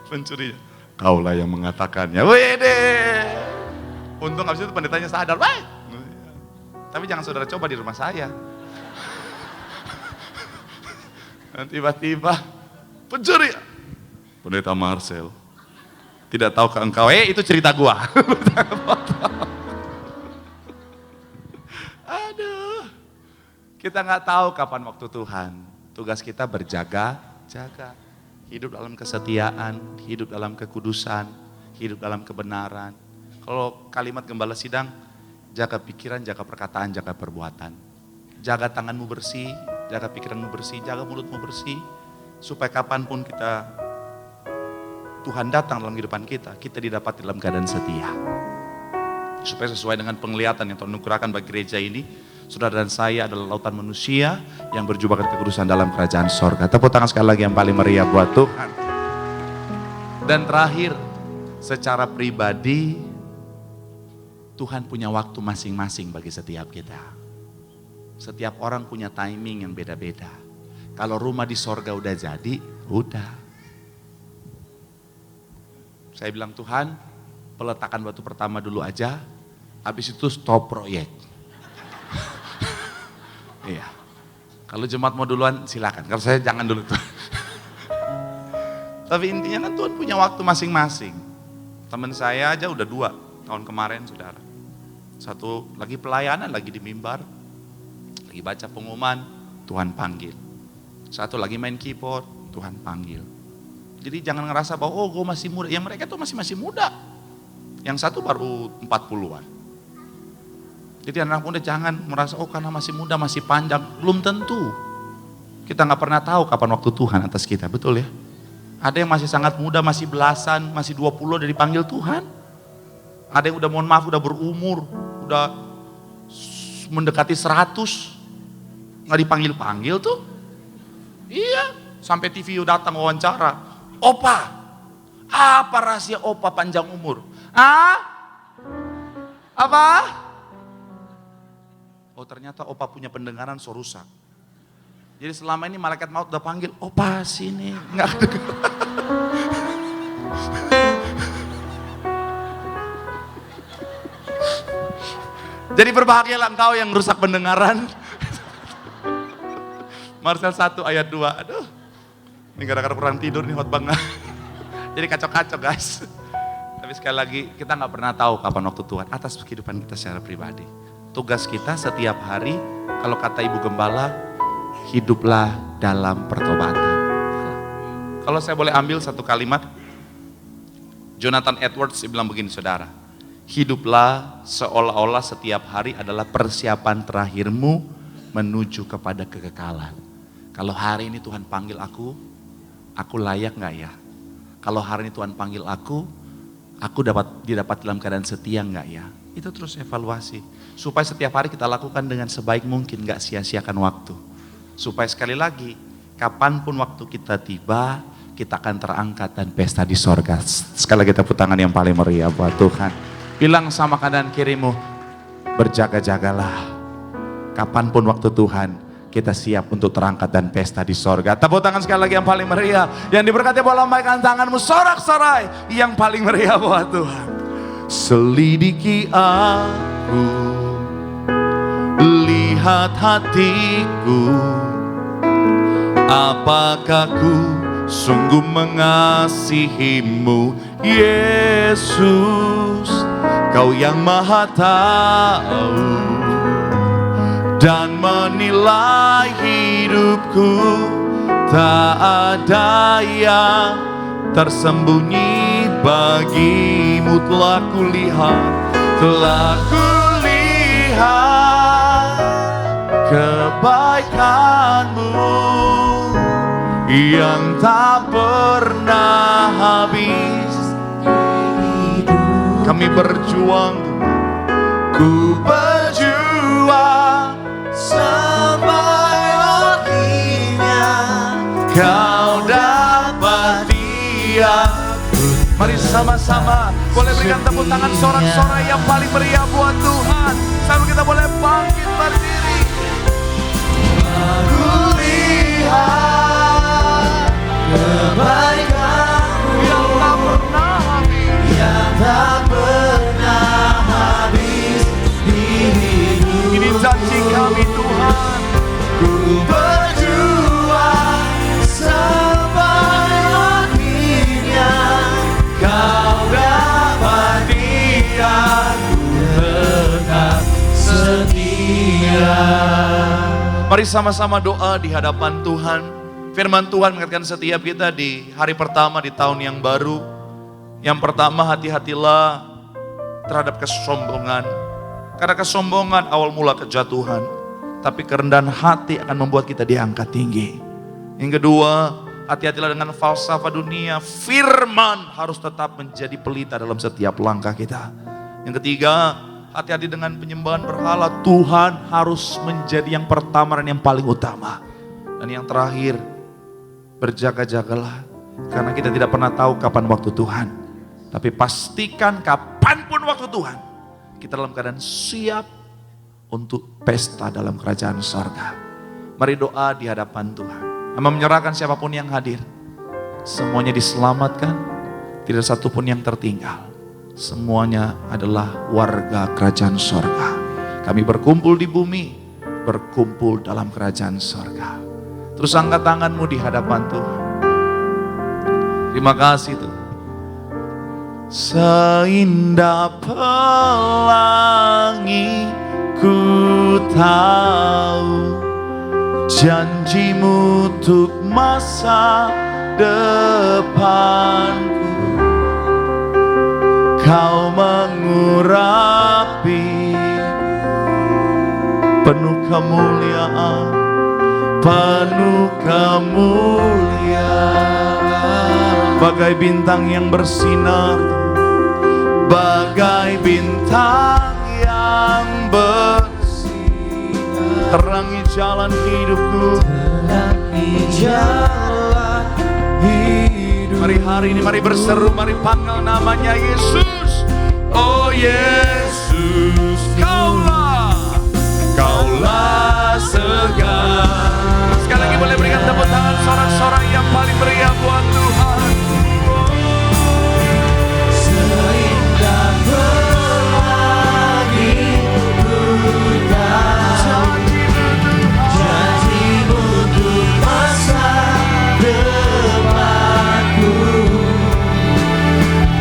Pencurinya, "Kaulah yang mengatakannya." Wede. Untung habis itu pendetanya sadar, baik. Tapi jangan saudara coba di rumah saya. Dan tiba-tiba, "Pencuri." "Pendeta Marcel, tidak tahukah engkau?" Itu cerita gua. Aduh. Kita nggak tahu kapan waktu Tuhan. Tugas kita berjaga-jaga. Hidup dalam kesetiaan, hidup dalam kekudusan, hidup dalam kebenaran. Kalau kalimat gembala sidang, jaga pikiran, jaga perkataan, jaga perbuatan. Jaga tanganmu bersih, jaga pikiranmu bersih, jaga mulutmu bersih. Supaya kapanpun Tuhan datang dalam kehidupan kita didapat dalam keadaan setia. Supaya sesuai dengan penglihatan yang Tuhan anugerahkan bagi gereja ini, saudara dan saya adalah lautan manusia yang berjubahkan kekudusan dalam kerajaan sorga. Tepuk tangan sekali lagi yang paling meriah buat Tuhan. Dan terakhir, secara pribadi, Tuhan punya waktu masing-masing bagi setiap kita. Setiap orang punya timing yang beda-beda. Kalau rumah di sorga udah jadi, udah. Saya bilang, "Tuhan, peletakan batu pertama dulu aja, habis itu stop proyek." Iya. Kalau jemaat mau duluan silakan. Kalau saya jangan dulu tuh. Tapi intinya kan Tuhan punya waktu masing-masing. Teman saya aja udah 2 tahun kemarin saudara. Satu lagi pelayanan, lagi di mimbar, lagi baca pengumuman, Tuhan panggil. Satu lagi main keyboard, Tuhan panggil. Jadi jangan ngerasa bahwa gue masih muda. Yang mereka tuh masih muda. Yang satu baru 40-an. Jadi anak muda jangan merasa, karena masih muda, masih panjang. Belum tentu. Kita gak pernah tahu kapan waktu Tuhan atas kita, betul ya? Ada yang masih sangat muda, masih belasan, masih 20 udah dipanggil Tuhan. Ada yang udah mohon maaf, udah berumur, udah mendekati 100. Gak dipanggil-panggil tuh. Iya, sampai TV datang wawancara. "Opa, apa rahasia Opa panjang umur?" Apa? Oh ternyata Opa punya pendengaran so rusak. Jadi selama ini malaikat maut udah panggil, "Opa sini." Nggak. Jadi berbahagialah engkau yang rusak pendengaran. Marcel 1 ayat 2. Aduh. Ini gara-gara kurang tidur nih khotbah. Jadi kacau-kacau guys. Tapi sekali lagi kita nggak pernah tahu kapan waktu Tuhan atas kehidupan kita secara pribadi. Tugas kita setiap hari, kalau kata Ibu Gembala, hiduplah dalam pertobatan. Kalau saya boleh ambil satu kalimat, Jonathan Edwards bilang begini saudara, "Hiduplah seolah-olah setiap hari adalah persiapan terakhirmu menuju kepada kekekalan." Kalau hari ini Tuhan panggil aku layak gak ya? Kalau hari ini Tuhan panggil aku didapat dalam keadaan setia gak ya? Itu terus evaluasi. Supaya setiap hari kita lakukan dengan sebaik mungkin, gak sia-siakan waktu. Supaya sekali lagi, kapanpun waktu kita tiba, kita akan terangkat dan pesta di sorga. Sekali lagi tepuk tangan yang paling meriah buat Tuhan. Bilang sama kanan kirimu, berjaga-jagalah. kapanpun waktu Tuhan, kita siap untuk terangkat dan pesta di sorga. Tepuk tangan sekali lagi yang paling meriah. Yang diberkati boleh lambaikan tanganmu, sorak-sorai yang paling meriah buat Tuhan. Selidiki aku, lihat hatiku, apakah ku sungguh mengasihimu, Yesus. Kau yang maha tahu dan menilai hidupku, tak ada yang tersembunyi bagimu. Telah kulihat kebaikanmu yang tak pernah habis. Kami berjuang, ku berjuang sampai akhirnya kau dapat dia. Mari sama-sama boleh berikan tepuk tangan sorak-sorai yang paling meriah buat Tuhan. Sampai kita boleh bangkit berdiri. Aku lihat kebaikanmu yang tak pernah habis, yang tak pernah habis di hidup. Ini janji kami Tuhan. Ku berjuang sampai akhirnya kau dapat dia. Ku tetap setia. Mari sama-sama doa di hadapan Tuhan. Firman Tuhan mengingatkan setiap kita di hari pertama di tahun yang baru. Yang pertama, hati-hatilah terhadap kesombongan. Karena kesombongan awal mula kejatuhan. Tapi kerendahan hati akan membuat kita diangkat tinggi. Yang kedua, hati-hatilah dengan falsafah dunia. Firman harus tetap menjadi pelita dalam setiap langkah kita. Yang ketiga, hati-hati dengan penyembahan berhala. Tuhan harus menjadi yang pertama dan yang paling utama. Dan yang terakhir, berjaga-jagalah. Karena kita tidak pernah tahu kapan waktu Tuhan. Tapi pastikan kapanpun waktu Tuhan, kita dalam keadaan siap untuk pesta dalam kerajaan sorga. Mari doa di hadapan Tuhan. Kami menyerahkan siapapun yang hadir. Semuanya diselamatkan, tidak satupun yang tertinggal. Semuanya adalah warga kerajaan sorga. Kami berkumpul di bumi, berkumpul dalam kerajaan sorga. Terus angkat tanganmu di hadapan Tuhan. Terima kasih Tuhan. Seindah pelangi ku tahu janjimu untuk masa depanku. Kau mengurapi penuh kemuliaan, penuh kemuliaan. Bagai bintang yang bersinar, bagai bintang yang bersinar, terangi jalan hidupku, terangi jalan hidup. Mari hari ini, mari berseru, mari panggil namanya Yesus. Oh Yesus, Kaulah segala. Sekali lagi boleh berikan tepuk tangan sorak-sorai yang paling meriah buat Tuhan. Seindah pelangi ku tahu janjimu untuk masa depanku.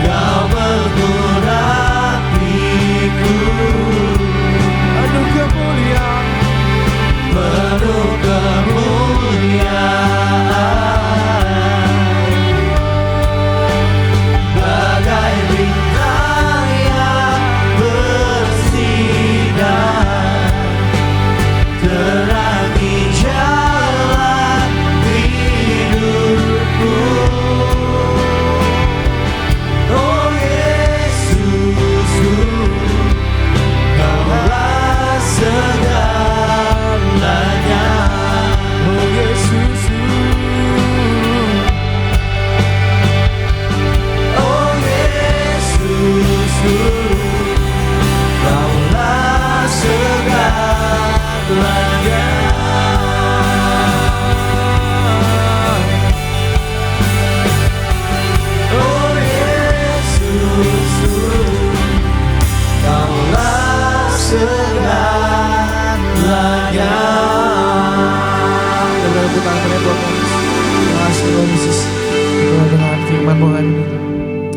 Kau mengurapiku penuh kemuliaan, penuh kemuliaan.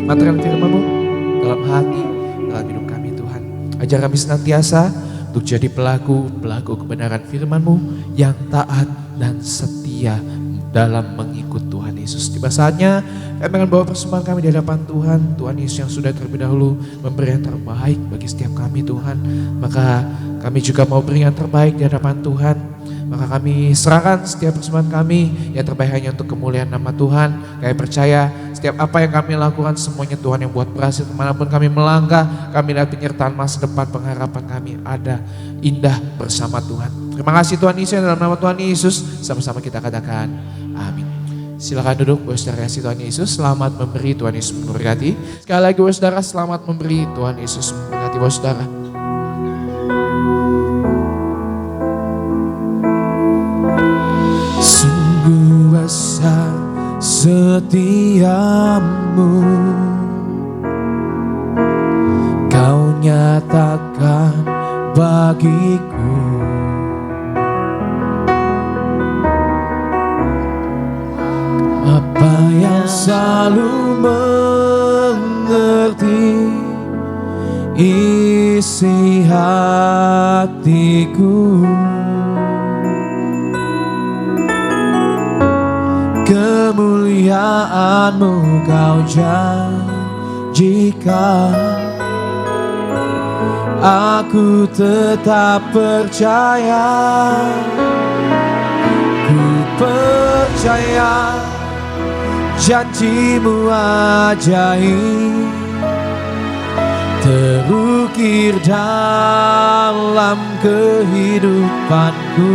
matakan firman-Mu dalam hati, dalam hidup kami Tuhan. Ajar kami senantiasa untuk jadi pelaku kebenaran firman-Mu yang taat dan setia dalam mengikut Tuhan Yesus. Tiba saatnya kami akan bawa persembahan kami di hadapan Tuhan. Tuhan Yesus yang sudah terlebih dahulu memberi yang terbaik bagi setiap kami Tuhan. Maka kami juga mau beri yang terbaik di hadapan Tuhan. Maka kami serahkan setiap persembahan kami yang terbaik hanya untuk kemuliaan nama Tuhan. Kami percaya setiap apa yang kami lakukan semuanya Tuhan yang buat berhasil. Kemanapun kami melangkah, kami lihat penyertaan masa depan, pengharapan kami ada indah bersama Tuhan. Terima kasih Tuhan Yesus, dalam nama Tuhan Yesus sama-sama kita katakan amin. Silakan duduk saudara, kasih Tuhan Yesus. Selamat memberi, Tuhan Yesus memberkati. Sekali lagi saudara, selamat memberi, Tuhan Yesus memberkati saudara. Sungguh besar setiamu, Kau nyatakan bagiku. Apa yang selalu mengerti isi hatiku. Kemuliaan-Mu Kau janjikan, aku tetap percaya. Ku percaya janji-Mu ajaib terukir dalam kehidupanku.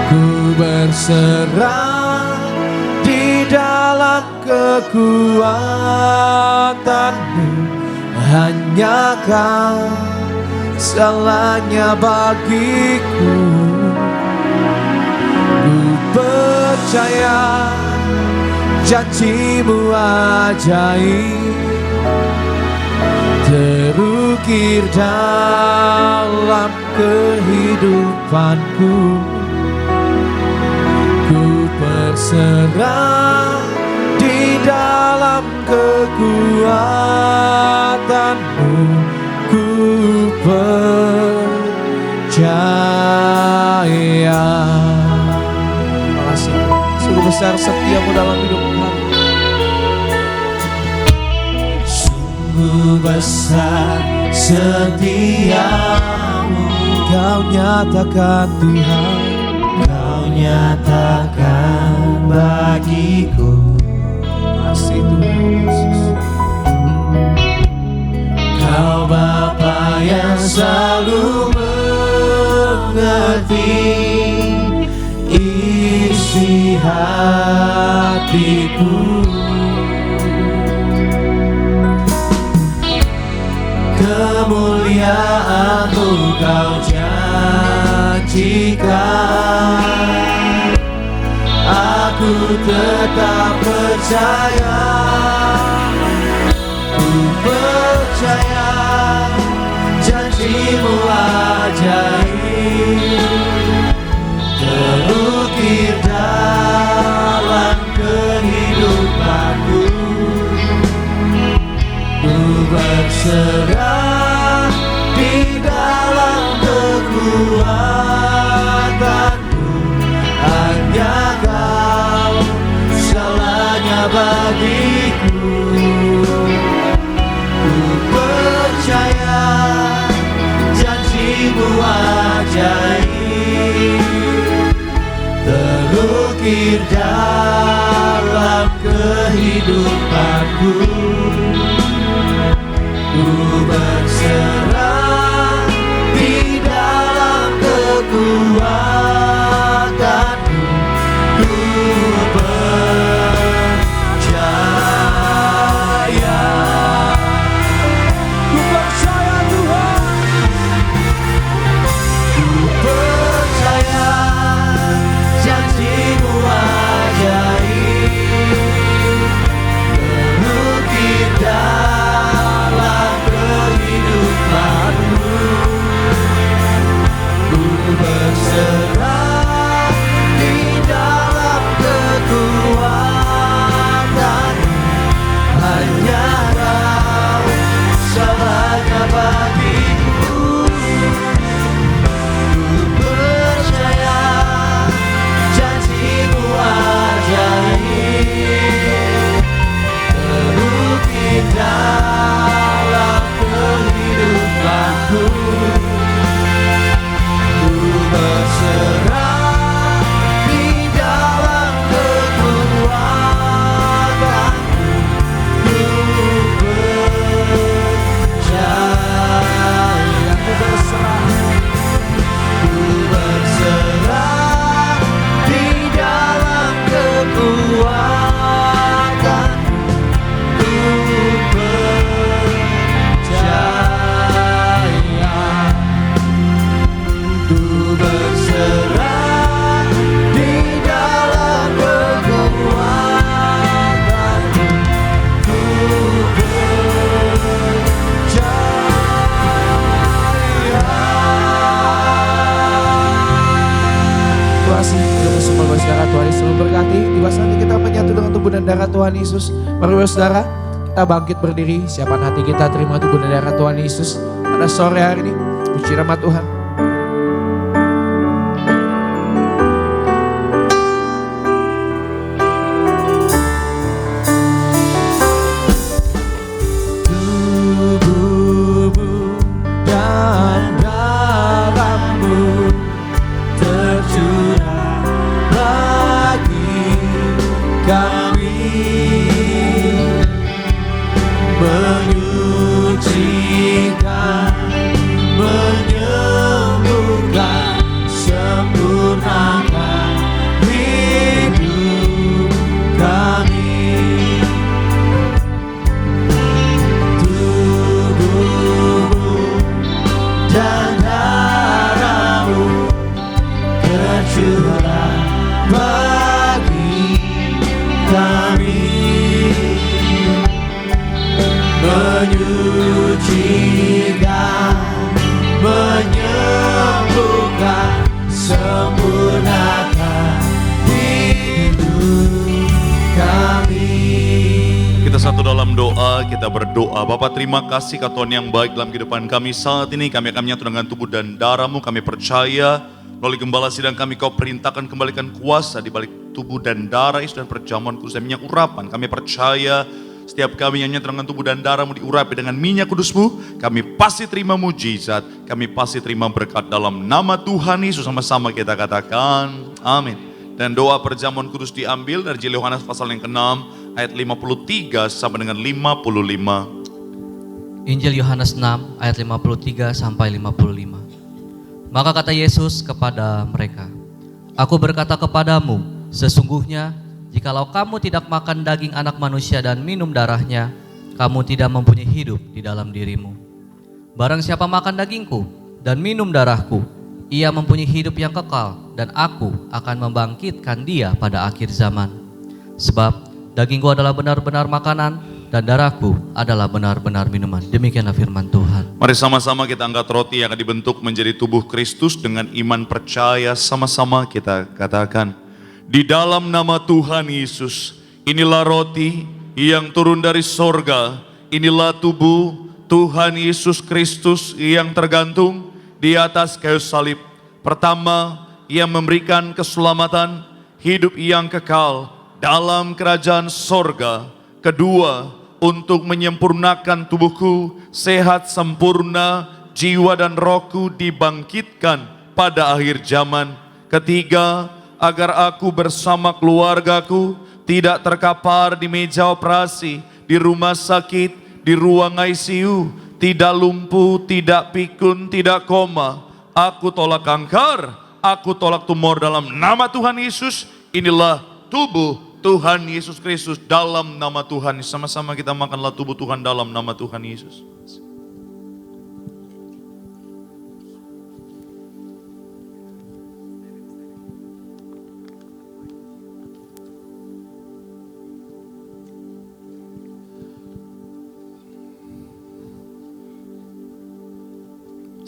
Ku berserah di dalam kekuatan-Mu, hanya Kau segalanya bagiku. Ku percaya janji-Mu ajaib terukir dalam kehidupanku. Ku berserah di dalam kekuatan-Mu. Ku percaya. Terima kasih. Sungguh besar setia-Mu dalam hidup kami. Sungguh besar setiamu, Kau nyatakan Tuhan, Kau nyatakan bagiku. Kasih Tuhan Yesus. Kau Bapa yang selalu mengerti isi hatiku. Kemuliaan-Mu Kau janjikan, aku tetap percaya. Ku percaya janji-Mu ajaib terukir dalam kehidupanku. Ku berserah di dalam kekuatan-Mu, hanya Kau segalanya bagiku. Ku percaya janji-Mu ajaib terukir dalam kehidupanku. Ku berserah di dalam kekuatan-Mu. Ku percaya. Ku percaya Tuhan. Ku percaya janji-Mu ajaib terukir dalam kehidupanku. kasih untuk semua saudara. Tuhan Yesus memberkati. Di masa nanti kita menyatu dengan tubuh dan darah Tuhan Yesus. Mari saudara, kita bangkit berdiri. Siapkan hati kita terima tubuh dan darah Tuhan Yesus pada sore hari ini. Puji nama Tuhan. Satu dalam doa, kita berdoa. Bapa, terima kasih kau Tuhan yang baik dalam kehidupan kami saat ini. Kami akan menyatu dengan tubuh dan darah-Mu. Kami percaya melalui gembala sidang kami kau perintahkan kembalikan kuasa di balik tubuh dan darah Yesus dan perjamuan kudus dan minyak urapan. Kami percaya setiap kami yang menyatu dengan tubuh dan darah-Mu diurapi dengan minyak kudus-Mu. Kami pasti terima mujizat. Kami pasti terima berkat dalam nama Tuhan Yesus. Sama-sama kita katakan amin. Dan doa perjamuan kudus diambil dari Injil Yohanes pasal yang ke-6 ayat 53 sampai dengan 55. Injil Yohanes 6 ayat 53 sampai 55. Maka kata Yesus kepada mereka, Aku berkata kepadamu, sesungguhnya jikalau kamu tidak makan daging anak manusia dan minum darahnya, kamu tidak mempunyai hidup di dalam dirimu. Barang siapa makan dagingku dan minum darahku, ia mempunyai hidup yang kekal, dan aku akan membangkitkan dia pada akhir zaman. Sebab dagingku adalah benar-benar makanan, dan darahku adalah benar-benar minuman. Demikianlah firman Tuhan. Mari sama-sama kita angkat roti yang akan dibentuk menjadi tubuh Kristus dengan iman percaya. Sama-sama kita katakan, di dalam nama Tuhan Yesus, inilah roti yang turun dari sorga. Inilah tubuh Tuhan Yesus Kristus yang tergantung di atas kayu salib. Pertama, ia memberikan keselamatan, hidup yang kekal dalam kerajaan sorga. Kedua, untuk menyempurnakan tubuhku, sehat sempurna, jiwa dan rohku dibangkitkan pada akhir zaman. Ketiga, agar aku bersama keluargaku tidak terkapar di meja operasi, di rumah sakit, di ruang ICU, tidak lumpuh, tidak pikun, tidak koma. Aku tolak kanker, aku tolak tumor dalam nama Tuhan Yesus. Inilah tubuh Tuhan Yesus Kristus dalam nama Tuhan. Sama-sama kita makanlah tubuh Tuhan dalam nama Tuhan Yesus.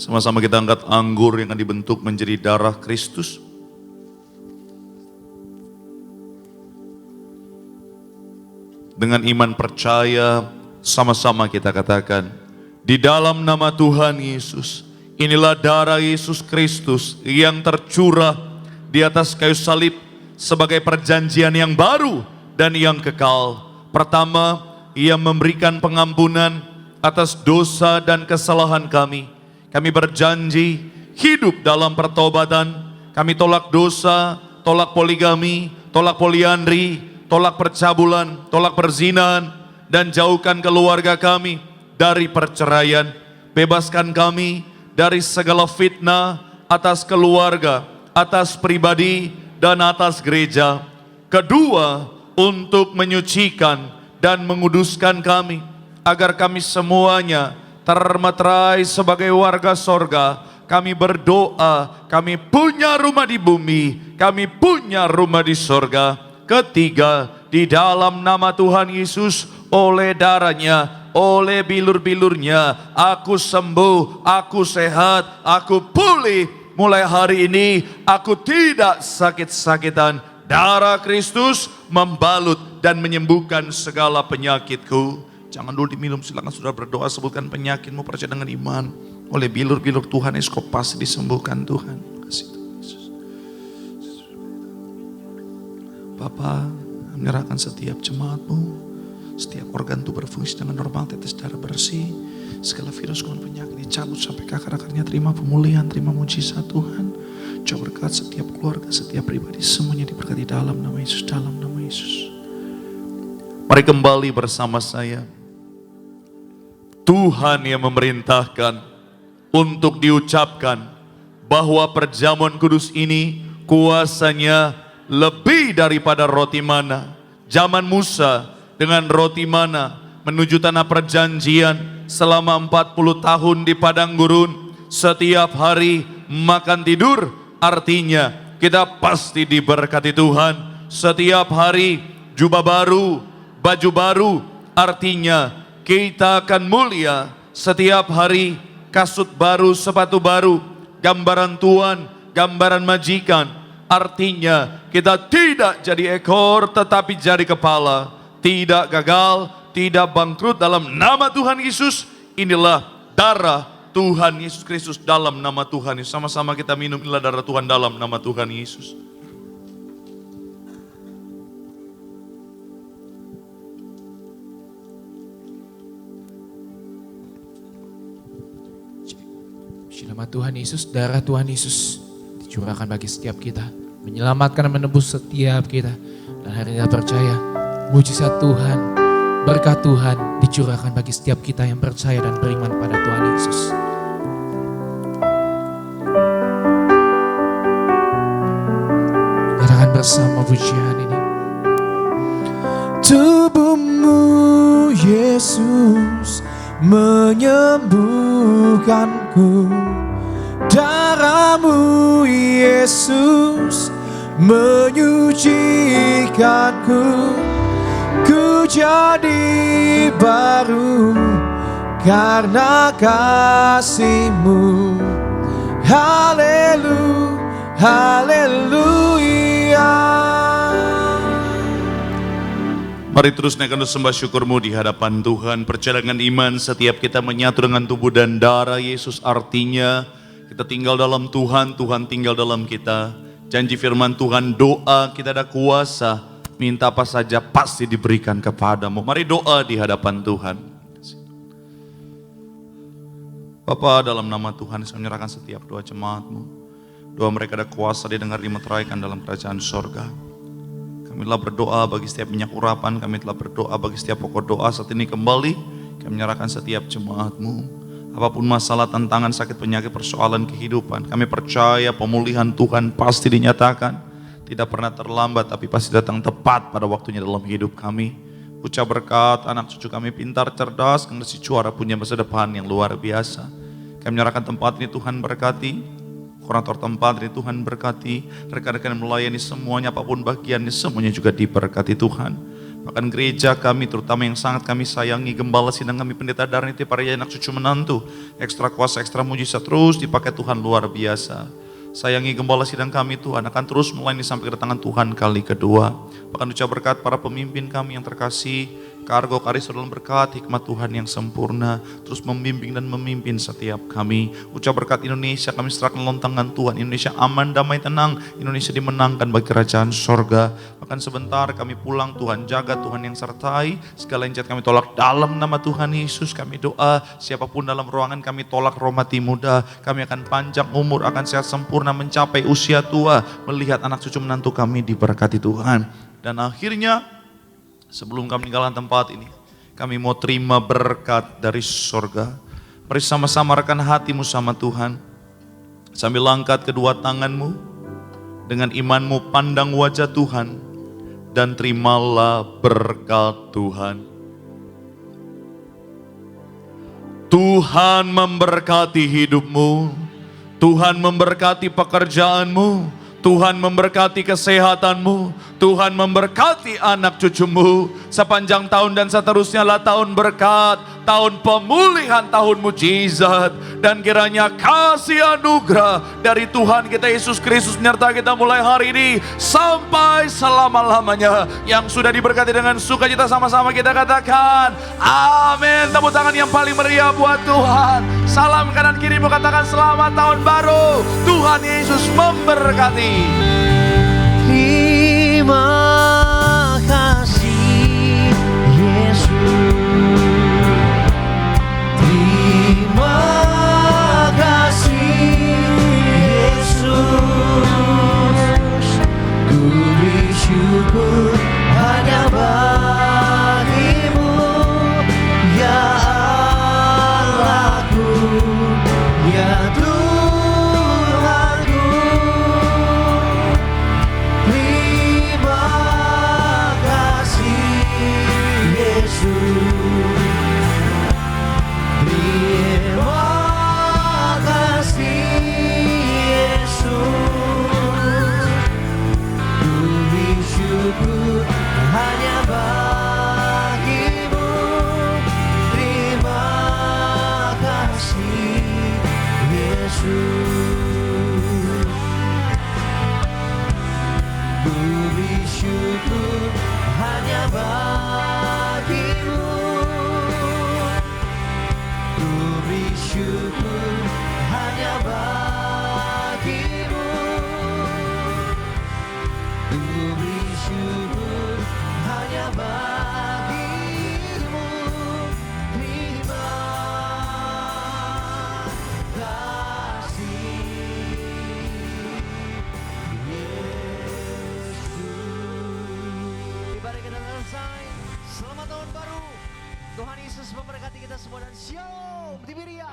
Sama-sama kita angkat anggur yang akan dibentuk menjadi darah Kristus. Dengan iman percaya, sama-sama kita katakan, di dalam nama Tuhan Yesus, inilah darah Yesus Kristus yang tercurah di atas kayu salib sebagai perjanjian yang baru dan yang kekal. Pertama, ia memberikan pengampunan atas dosa dan kesalahan kami. Kami berjanji hidup dalam pertobatan. Kami tolak dosa, tolak poligami, tolak poliandri, tolak percabulan, tolak perzinahan, dan jauhkan keluarga kami dari perceraian. Bebaskan kami dari segala fitnah atas keluarga, atas pribadi, dan atas gereja. Kedua, untuk menyucikan dan menguduskan kami, agar kami semuanya termeterai sebagai warga sorga. Kami berdoa, kami punya rumah di bumi, kami punya rumah di sorga. Ketiga, di dalam nama Tuhan Yesus, oleh darahnya, oleh bilur-bilurnya, aku sembuh, aku sehat, aku pulih mulai hari ini aku tidak sakit-sakitan. Darah Kristus membalut dan menyembuhkan segala penyakitku. Jangan dulu diminum, silakan sudah berdoa, sebutkan penyakitmu, percaya dengan iman. Oleh bilur-bilur Tuhan Yesus kau pasti disembuhkan Tuhan. Kasih Tuhan Yesus. Bapa, menyerahkan setiap jemaatmu, setiap organ tubuh berfungsi dengan normal, tetes darah bersih, segala virus penyakit dicabut sampai ke akar-akarnya. Terima pemulihan, terima mujizat Tuhan. Coba berkat setiap keluarga, setiap pribadi, semuanya diberkati dalam nama Yesus, dalam nama Yesus. Mari kembali bersama saya. Tuhan yang memerintahkan untuk diucapkan bahwa perjamuan kudus ini kuasanya lebih daripada roti mana. Zaman Musa dengan roti mana menuju tanah perjanjian selama 40 tahun di padang gurun. Setiap hari makan tidur, artinya kita pasti diberkati Tuhan. Setiap hari jubah baru, baju baru, artinya kita akan mulia. Setiap hari kasut baru, sepatu baru, gambaran Tuhan, gambaran majikan. Artinya kita tidak jadi ekor tetapi jadi kepala. Tidak gagal, tidak bangkrut dalam nama Tuhan Yesus. Inilah darah Tuhan Yesus Kristus dalam nama Tuhan Yesus. Sama-sama kita minum, inilah darah Tuhan dalam nama Tuhan Yesus. Nama Tuhan Yesus, darah Tuhan Yesus dicurahkan bagi setiap kita, menyelamatkan dan menebus setiap kita. Dan hari ini kita percaya, mujizat Tuhan, berkat Tuhan dicurahkan bagi setiap kita yang percaya dan beriman pada Tuhan Yesus. Katakan bersama pujian ini. Tubuhmu Yesus menyembuhkanku, darahmu Yesus menyucikanku, ku jadi baru karena kasih-Mu. Haleluya, haleluya. Mari terus naikkan sembah syukurmu di hadapan Tuhan. Percaya dengan iman setiap kita menyatu dengan tubuh dan darah Yesus. Artinya kita tinggal dalam Tuhan, Tuhan tinggal dalam kita. Janji firman Tuhan, doa kita ada kuasa. Minta apa saja pasti diberikan kepadamu. Mari doa di hadapan Tuhan. Bapa, dalam nama Tuhan saya menyerahkan setiap doa jemaatmu. Doa mereka ada kuasa didengar, dimeteraikan dalam kerajaan sorga. Kami telah berdoa bagi setiap minyak urapan, kami telah berdoa bagi setiap pokok doa. Saat ini kembali kami menyerahkan setiap jemaatmu. Apapun masalah, tantangan, sakit, penyakit, persoalan kehidupan, kami percaya pemulihan Tuhan pasti dinyatakan. Tidak pernah terlambat tapi pasti datang tepat pada waktunya dalam hidup kami. Ucap berkat anak cucu kami pintar, cerdas, generasi juara, punya masa depan yang luar biasa. Kami menyerahkan tempat ini, Tuhan berkati. Koordinator tempat ini Tuhan berkati, rekan-rekan yang melayani semuanya, apapun bagiannya semuanya juga diberkati Tuhan. Bahkan gereja kami terutama yang sangat kami sayangi, gembala sidang kami, pendeta Darniti, para anak cucu menantu, ekstra kuasa, ekstra mujizat terus dipakai Tuhan luar biasa. Sayangi gembala sidang kami, Tuhan akan terus melayani sampai kedatangan Tuhan kali kedua. Bahkan ucap berkat para pemimpin kami yang terkasih, kargo karis dalam berkat, hikmat Tuhan yang sempurna terus membimbing dan memimpin setiap kami. Ucap berkat Indonesia, kami serahkan lontangan Tuhan. Indonesia aman, damai, tenang. Indonesia dimenangkan bagi kerajaan sorga. Bahkan sebentar kami pulang, Tuhan jaga, Tuhan yang sertai. Segala yang jahat kami tolak dalam nama Tuhan Yesus. Kami doa siapapun dalam ruangan kami tolak roh mati muda. Kami akan panjang umur, akan sehat sempurna, mencapai usia tua, melihat anak cucu menantu kami diberkati Tuhan. Dan akhirnya sebelum kami meninggalkan tempat ini, kami mau terima berkat dari sorga. Mari sama-sama rekan hatimu sama Tuhan. Sambil angkat kedua tanganmu, dengan imanmu pandang wajah Tuhan, dan terimalah berkat Tuhan. Tuhan memberkati hidupmu, Tuhan memberkati pekerjaanmu, Tuhan memberkati kesehatanmu, Tuhan memberkati anak cucumu. Sepanjang tahun dan seterusnya lah tahun berkat, tahun pemulihan, tahun mujizat. Dan kiranya kasih anugerah dari Tuhan kita Yesus Kristus menyertai kita mulai hari ini sampai selama-lamanya. Yang sudah diberkati dengan sukacita sama-sama kita katakan amin. Tepuk tangan yang paling meriah buat Tuhan. Salam kanan kirimu, katakan selamat tahun baru. Tuhan Yesus memberkati. Terima kasih Yesus. Terima kasih Yesus. Ku beri syukur hanya bagimu, ya Allahku, ya Tuhanku. Terima kasih Yesus. Terima kasih Yesus. Ku beri syukur hanya bagimu. Terima kasih Yesus. Ku beri syukur hanya bagimu. Ku beri syukur hanya bagimu. Ku beri syukur hanya bagimu. Terima kasih Yesus. Ibadah kita selesai. Selamat tahun baru. Tuhan Yesus memberkati kita semua dan shalom. Tibiria.